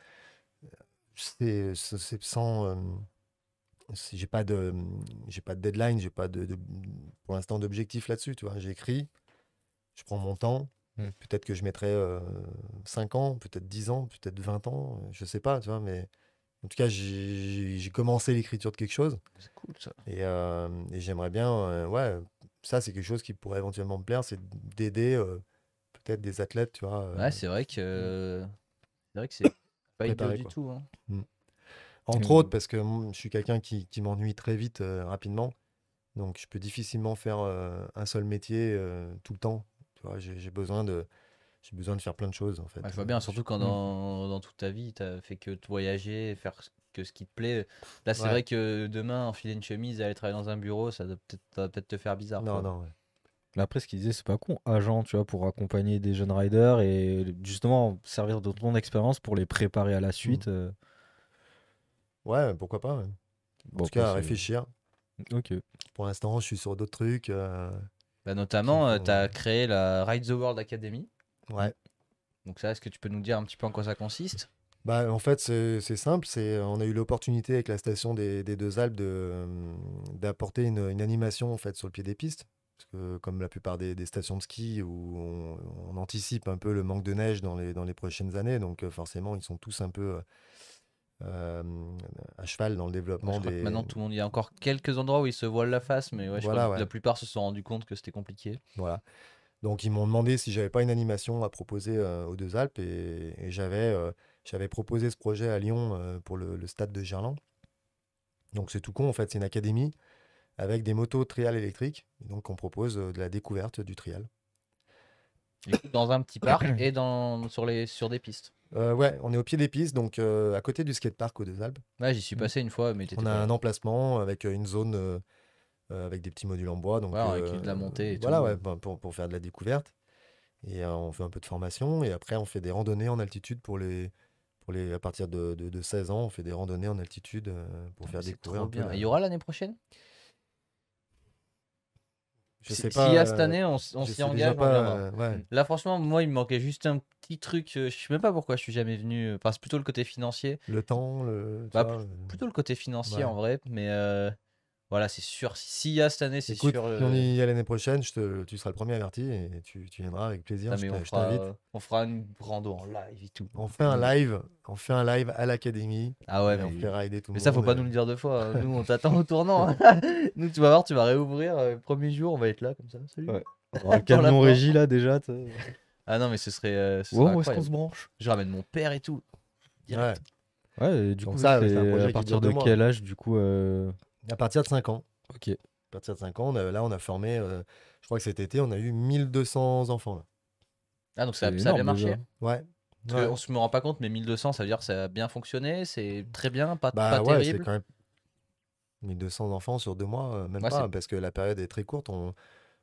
c'est sans. J'ai pas de deadline, j'ai pas pour l'instant d'objectif là-dessus, tu vois. J'écris, je prends mon temps. Mm. Peut-être que je mettrai 5 ans, peut-être 10 ans, peut-être 20 ans, je sais pas, tu vois. Mais en tout cas, j'ai commencé l'écriture de quelque chose C'est cool ça. et j'aimerais bien, ouais, ça c'est quelque chose qui pourrait éventuellement me plaire, c'est d'aider peut-être des athlètes, tu vois, Ouais, c'est vrai que c'est pas idiot préparer du quoi. tout, hein. Mm. Entre autres, parce que je suis quelqu'un qui m'ennuie très vite, rapidement. Donc, je peux difficilement faire un seul métier tout le temps. Tu vois, j'ai besoin de faire plein de choses, en fait. Ouais, je vois bien, surtout quand Mm. dans toute ta vie, t'as fait que voyager, faire que ce qui te plaît. Là, c'est Ouais. vrai que demain, enfiler une chemise et aller travailler dans un bureau, ça va peut-être te faire bizarre. Non, quoi. non, ouais. Mais après, ce qu'il disait, c'est pas con. Agent, tu vois, pour accompagner des jeunes riders et justement servir de ton expérience pour les préparer à la suite. Ouais, pourquoi pas, ouais. En Bon, tout cas, à après, c'est- réfléchir. Ok. Pour l'instant, je suis sur d'autres trucs. Bah, Qui notamment, font, tu as créé la Ride the World Academy. Ouais. Donc ça, est-ce que tu peux nous dire un petit peu en quoi ça consiste? Bah, en fait, c'est simple. On a eu l'opportunité avec la station des Deux Alpes d'apporter une animation en fait, sur le pied des pistes. Parce que comme la plupart des stations de ski, où on anticipe un peu le manque de neige dans les prochaines années, donc forcément, ils sont tous un peu euh, à cheval dans le Ouais, développement je crois que des... maintenant, tout le monde, il y a encore quelques endroits où ils se voilent la face, mais ouais, je crois Voilà, que ouais. la plupart se sont rendus compte que c'était compliqué. Voilà. Donc ils m'ont demandé si j'avais pas une animation à proposer aux Deux Alpes et j'avais proposé ce projet à Lyon pour le stade de Gerland. Donc c'est tout con en fait, c'est une académie avec des motos trial électriques. Donc on propose de la découverte du trial. Du coup, dans un petit parc et sur des pistes. Ouais, on est au pied des pistes, donc à côté du skatepark aux Deux Alpes. Ouais, j'y suis passé une fois, mais t'étais On a pas là. un emplacement avec une zone avec des petits modules en bois. Donc Ouais, avec de la montée et voilà, tout. ouais, ben, pour faire de la découverte. Et on fait un peu de formation et après on fait des randonnées en altitude à partir de 16 ans, on fait des randonnées en altitude pour Ah, faire mais c'est découvrir trop un peu bien. Et il y aura l'année prochaine? Je sais S'il y a pas, cette année, on je s'y sais engage, déjà on viendra. pas, ouais. Là, franchement, moi, il me manquait juste un petit truc. Je sais même pas pourquoi je suis jamais venu. Enfin, c'est plutôt le côté financier. Le temps, tu Bah, vois. plutôt le côté financier Ouais. en vrai. Mais voilà, c'est sûr. S'il y a cette année, c'est Écoute, sûr. si on y est l'année prochaine, tu seras le premier averti et tu viendras avec plaisir. Putain, mais Je t'invite. on fera une rando en live et tout. On fait un live à l'académie Ah ouais, et on fait rider tout le mais monde. ça, faut pas nous le dire deux fois. Hein. Nous, on t'attend au tournant. Nous, tu vas voir, tu vas réouvrir. Premier jour, on va être là comme ça. Salut. Ouais. On aura le Dans la camion porte. régie là déjà. Ah non, mais ce serait Wow, où est-ce qu'on incroyable. se branche? Je ramène mon père et tout. Ouais. Direct. Ouais, et du Donc coup, ça, c'est un c'est projet à qui partir dure de 2 mois. quel âge du coup À partir de 5 ans. Ok. À partir de 5 ans, là, on a formé, je crois que cet été, on a eu 1200 enfants. Là. Ah, donc C'est ça a bien énorme, marché. déjà. Ouais. Parce Ouais. qu'on se me rend pas compte, mais 1200, ça veut dire que ça a bien fonctionné. C'est très bien, pas Bah ouais, c'est terrible. quand même 1200 enfants sur 2 mois, même Ouais, pas, c'est- parce que la période est très courte.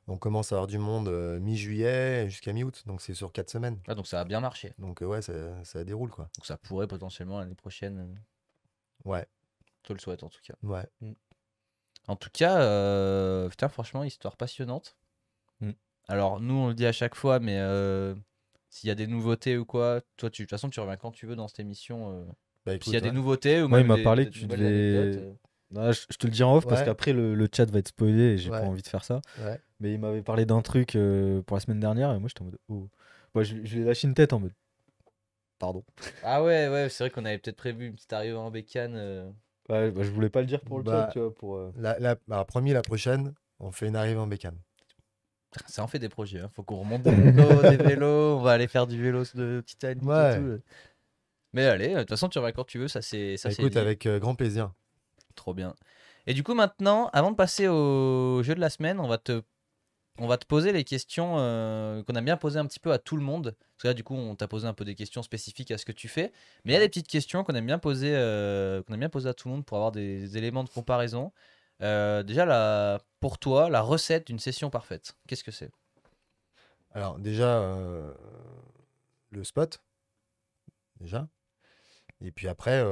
On commence à avoir du monde mi-juillet jusqu'à mi-août, donc c'est sur 4 semaines. Ah, donc ça a bien marché. Donc ouais, ça déroule quoi. Donc ça pourrait potentiellement l'année prochaine. Ouais, Je te le souhaite en tout cas. ouais. En tout cas, putain, franchement, histoire passionnante. Mm. Alors, nous, on le dit à chaque fois, mais s'il y a des nouveautés ou quoi, toi, de toute façon, tu reviens quand tu veux dans cette émission. Bah S'il y a écoute, des ouais. nouveautés ou Moi, il même m'a des parlé que peut-être tu nouvelles devais. anecdotes. Ah, je te le dis en off parce Ouais. qu'après le chat va être spoilé et j'ai Ouais. pas envie de faire ça. Ouais. Mais il m'avait parlé d'un truc pour la semaine dernière et moi j'étais en mode oh. Moi je lui ai lâché une tête en mode pardon. Ah ouais, ouais, c'est vrai qu'on avait peut-être prévu une petite arrivée en bécane. Ouais, bah, je voulais pas le dire pour le Bah, chat, tu vois. Pour, Alors, promis, la prochaine, on fait une arrivée en bécane. Ça en fait des projets. Hein. Faut qu'on remonte des motos, des vélos. On va aller faire du vélo de Titanic Ouais. et tout. Mais allez, de toute façon, tu reviens quand tu veux. Ça, c'est Écoute, dit. avec grand plaisir. Trop bien. Et du coup, maintenant, avant de passer au jeu de la semaine, on va te poser les questions qu'on aime bien poser un petit peu à tout le monde. Parce que là, du coup, on t'a posé un peu des questions spécifiques à ce que tu fais. Mais il y a des petites questions qu'on aime bien poser à tout le monde pour avoir des éléments de comparaison. Déjà, pour toi, la recette d'une session parfaite, qu'est-ce que c'est? Alors, déjà, le spot, déjà. Et puis après,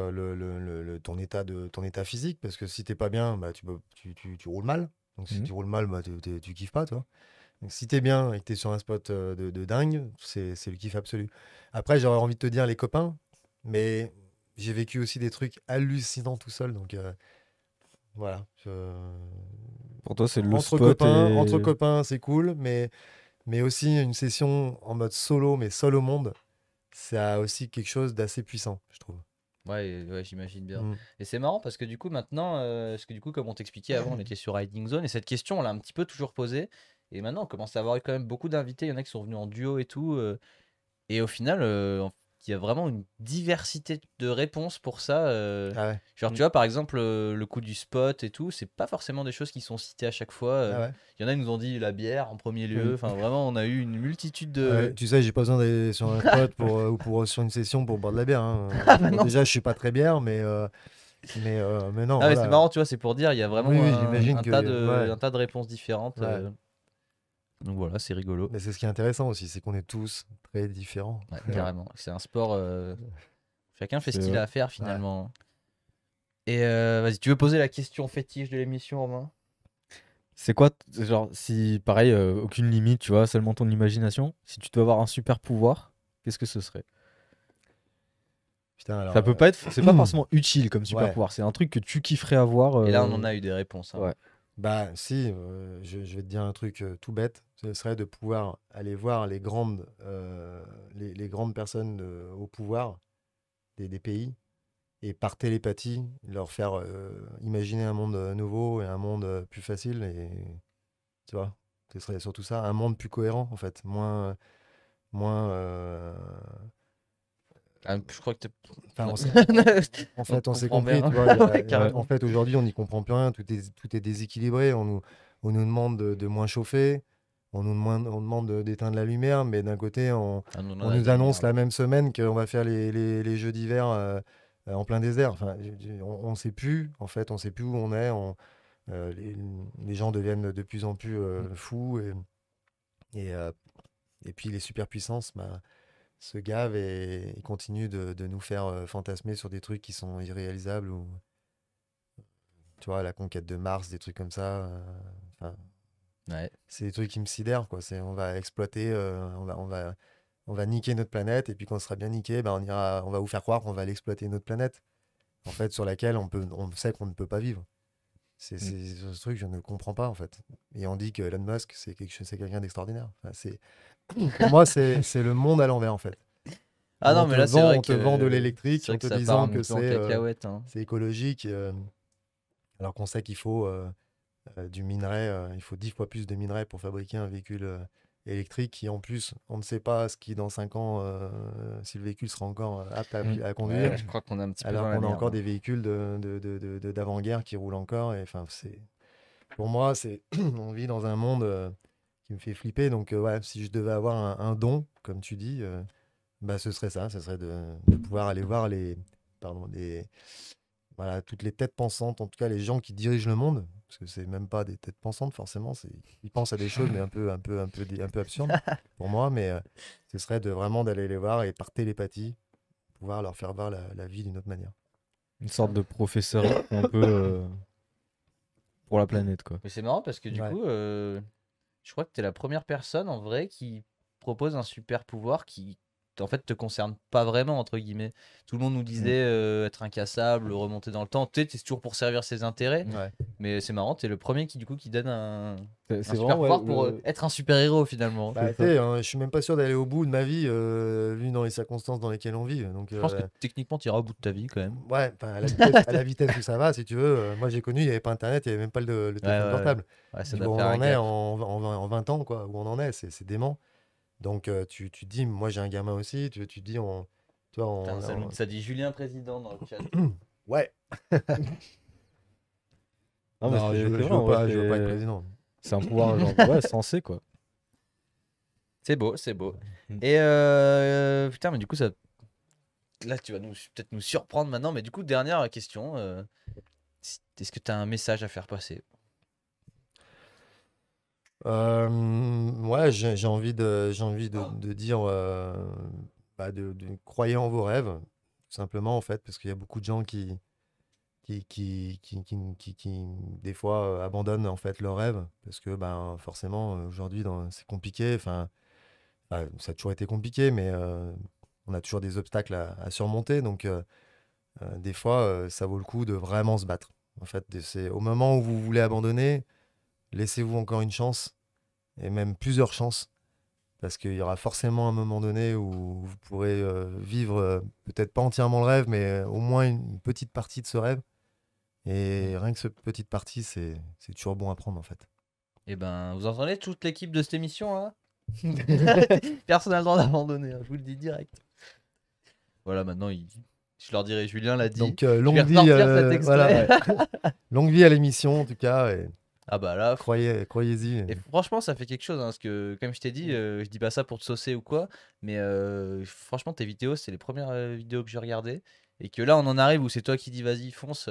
ton état physique, parce que si t'es pas bien, bah, tu roules mal. Donc si Mhm. tu roules mal, bah, tu kiffes pas, toi. Donc si t'es bien et que t'es sur un spot de dingue, c'est le kiff absolu. Après, j'aurais envie de te dire les copains, mais j'ai vécu aussi des trucs hallucinants tout seul. Donc voilà. Pour toi c'est le Entre spot copains, et... entre copains, c'est cool, mais aussi une session en mode solo, mais seul au monde, ça a aussi quelque chose d'assez puissant, je trouve. Ouais, j'imagine bien. Mm. Et c'est marrant parce que du coup, maintenant, comme on t'expliquait avant, on était sur Riding Zone et cette question, on l'a un petit peu toujours posée. Et maintenant, on commence à avoir quand même beaucoup d'invités. Il y en a qui sont venus en duo et tout. Et au final, qu'il y a vraiment une diversité de réponses pour ça. Ah ouais. Genre, tu vois, par exemple, le coup du spot et tout, c'est pas forcément des choses qui sont citées à chaque fois. Ah ouais. Il y en a qui nous ont dit la bière en premier lieu. Enfin, vraiment, on a eu une multitude de. Ouais, tu sais, j'ai pas besoin d'aller sur un spot ou sur une session pour boire de la bière. Hein. bah Bon, non. déjà, je suis pas très bière, mais non. Ah, mais voilà. c'est marrant, tu vois, c'est pour dire, il y a vraiment Oui, oui, un, j'imagine un que tas de, ouais. un tas de réponses différentes. Ouais. Donc voilà, c'est rigolo. Mais c'est ce qui est intéressant aussi, c'est qu'on est tous très différents. Ouais, carrément. C'est un sport. Chacun fait ce C'est qu'il vrai. a à faire finalement. Et vas-y, tu veux poser la question fétiche de l'émission, Romain? C'est quoi, genre, si pareil, aucune limite, tu vois, seulement ton imagination, si tu dois avoir un super pouvoir, qu'est-ce que ce serait? Putain, alors, Ça peut pas être, c'est pas forcément utile comme super Ouais. pouvoir, c'est un truc que tu kifferais avoir. Et là, on en a eu des réponses. Hein. Ouais. Bah si, je vais te dire un truc tout bête, ce serait de pouvoir aller voir les grandes personnes au pouvoir des pays et par télépathie leur faire imaginer un monde nouveau et un monde plus facile et tu vois, ce serait surtout ça, un monde plus cohérent en fait, moins Je crois que enfin, en on fait, on s'est comprend compris, bien. tu vois, Ouais, carrément. en fait aujourd'hui on n'y comprend plus rien, tout est déséquilibré, on nous demande de moins chauffer, on demande d'éteindre la lumière, mais d'un côté Ah, nous, on en on a de nous la annonce lumière, la même semaine qu'on va faire les jeux d'hiver en plein désert. Enfin, on ne sait plus, en fait, on sait plus où on est. Euh, les, les gens deviennent de plus en plus fous et, euh, et puis les superpuissances se gavent et continuent de nous faire fantasmer sur des trucs qui sont irréalisables ou tu vois la conquête de Mars, des trucs comme ça. Enfin, Ouais. c'est des trucs qui me sidèrent quoi. On va exploiter, on va niquer notre planète et puis quand on sera bien niqué, ben on va vous faire croire qu'on va aller exploiter notre planète, en fait, sur laquelle on sait qu'on ne peut pas vivre. C'est ce truc, je ne comprends pas en fait. Et on dit que Elon Musk, c'est quelqu'un d'extraordinaire. Enfin, pour moi, c'est le monde à l'envers en fait. Ah Où non, mais là, c'est vrai on te vend de que l'électrique c'est vrai en que te ça part un disant petit que peu en cacahuète. Hein. c'est écologique, alors qu'on sait qu'il faut du minerai, il faut 10 fois plus de minerai pour fabriquer un véhicule électrique qui en plus, on ne sait pas ce qui dans 5 ans, si le véhicule sera encore apte à conduire, Ouais, je crois qu'on est un petit peu alors dans la qu'on a merde. encore Hein. des véhicules d'avant-guerre qui roulent encore. Et, enfin, pour moi, on vit dans un monde qui me fait flipper. Donc, ouais, si je devais avoir un don, comme tu dis, bah, ce serait ça. Ce serait de pouvoir aller voir pardon, voilà, toutes les têtes pensantes, en tout cas les gens qui dirigent le monde, parce que c'est même pas des têtes pensantes forcément, ils pensent à des choses mais un peu absurdes pour moi, mais ce serait vraiment d'aller les voir et par télépathie pouvoir leur faire voir la vie d'une autre manière. Une sorte de professeur un peu pour la planète, quoi. Mais c'est marrant parce que du Ouais. coup, je crois que t'es la première personne en vrai qui propose un super pouvoir qui en fait te concerne pas vraiment entre guillemets. Tout le monde nous disait être incassable, remonter dans le temps. Tu sais, t'es toujours pour servir ses intérêts. Ouais. Mais c'est marrant, t'es le premier qui du coup qui donne un C'est super vraiment, ouais, pouvoir pour être un super héros finalement. Bah, tu sais, hein, je suis même pas sûr d'aller au bout de ma vie, vu dans les circonstances dans lesquelles on vit. Donc, Je pense que techniquement t'iras au bout de ta vie quand même. ouais, enfin, à la vitesse où ça va, si tu veux. Moi, j'ai connu, il n'y avait pas Internet, il n'y avait même pas le téléphone Ouais. portable. Ouais, ça Tu doit vois où faire on un en est gap. en 20 ans, quoi, où on en est, c'est dément. Donc, tu te dis, moi, j'ai un gamin aussi, tu te dis, tu vois, Putain, ça dit Julien Président dans le chat. ouais, Non, mais non, c'est vrai, je en vrai, veux pas être président. c'est un pouvoir genre ouais, sensé, quoi. C'est beau, c'est beau. Mm. Et putain, mais du coup, ça. Là, tu vas peut-être nous surprendre maintenant, mais du coup, dernière question. Est-ce que tu as un message à faire passer? Ouais, j'ai envie de dire, bah, de croyez en vos rêves, tout simplement, en fait, parce qu'il y a beaucoup de gens qui, des fois, abandonnent, en fait, leurs rêves, parce que, ben, forcément, aujourd'hui, c'est compliqué, enfin, bah, ça a toujours été compliqué, mais on a toujours des obstacles à surmonter, donc, des fois, ça vaut le coup de vraiment se battre. En fait, c'est au moment où vous voulez abandonner, laissez-vous encore une chance, et même plusieurs chances, parce qu'il y aura forcément un moment donné où vous pourrez vivre peut-être pas entièrement le rêve, mais au moins une petite partie de ce rêve. Et rien que cette petite partie, c'est toujours bon à prendre en fait. Eh ben, vous entendez toute l'équipe de cette émission là? Personne n'a le droit d'abandonner, hein, je vous le dis direct. Voilà, maintenant, je leur dirai, Julien l'a dit. Donc, je longue vais vie, ressortir cet extrait. voilà, longue vie à l'émission, en tout cas. Et Ah bah là, croyez-y. et franchement, ça fait quelque chose, hein, parce que, comme je t'ai dit, je dis pas ça pour te saucer ou quoi, mais franchement, tes vidéos, c'est les premières vidéos que j'ai regardées, et que là, on en arrive où c'est toi qui dis, vas-y, fonce.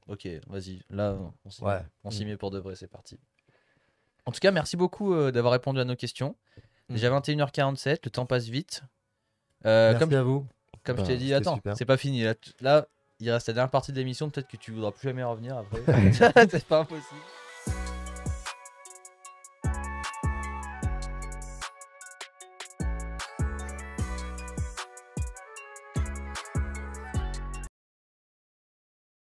Ok, vas-y, là, Ouais. on s'y met pour de vrai, c'est parti. En tout cas, merci beaucoup d'avoir répondu à nos questions. Déjà 21h47, le temps passe vite. Merci à vous. Comme je Bah, t'ai dit, c'était attends, super. c'est pas fini. Là, il reste la dernière partie de l'émission, peut-être que tu voudras plus jamais revenir après. C'est pas impossible.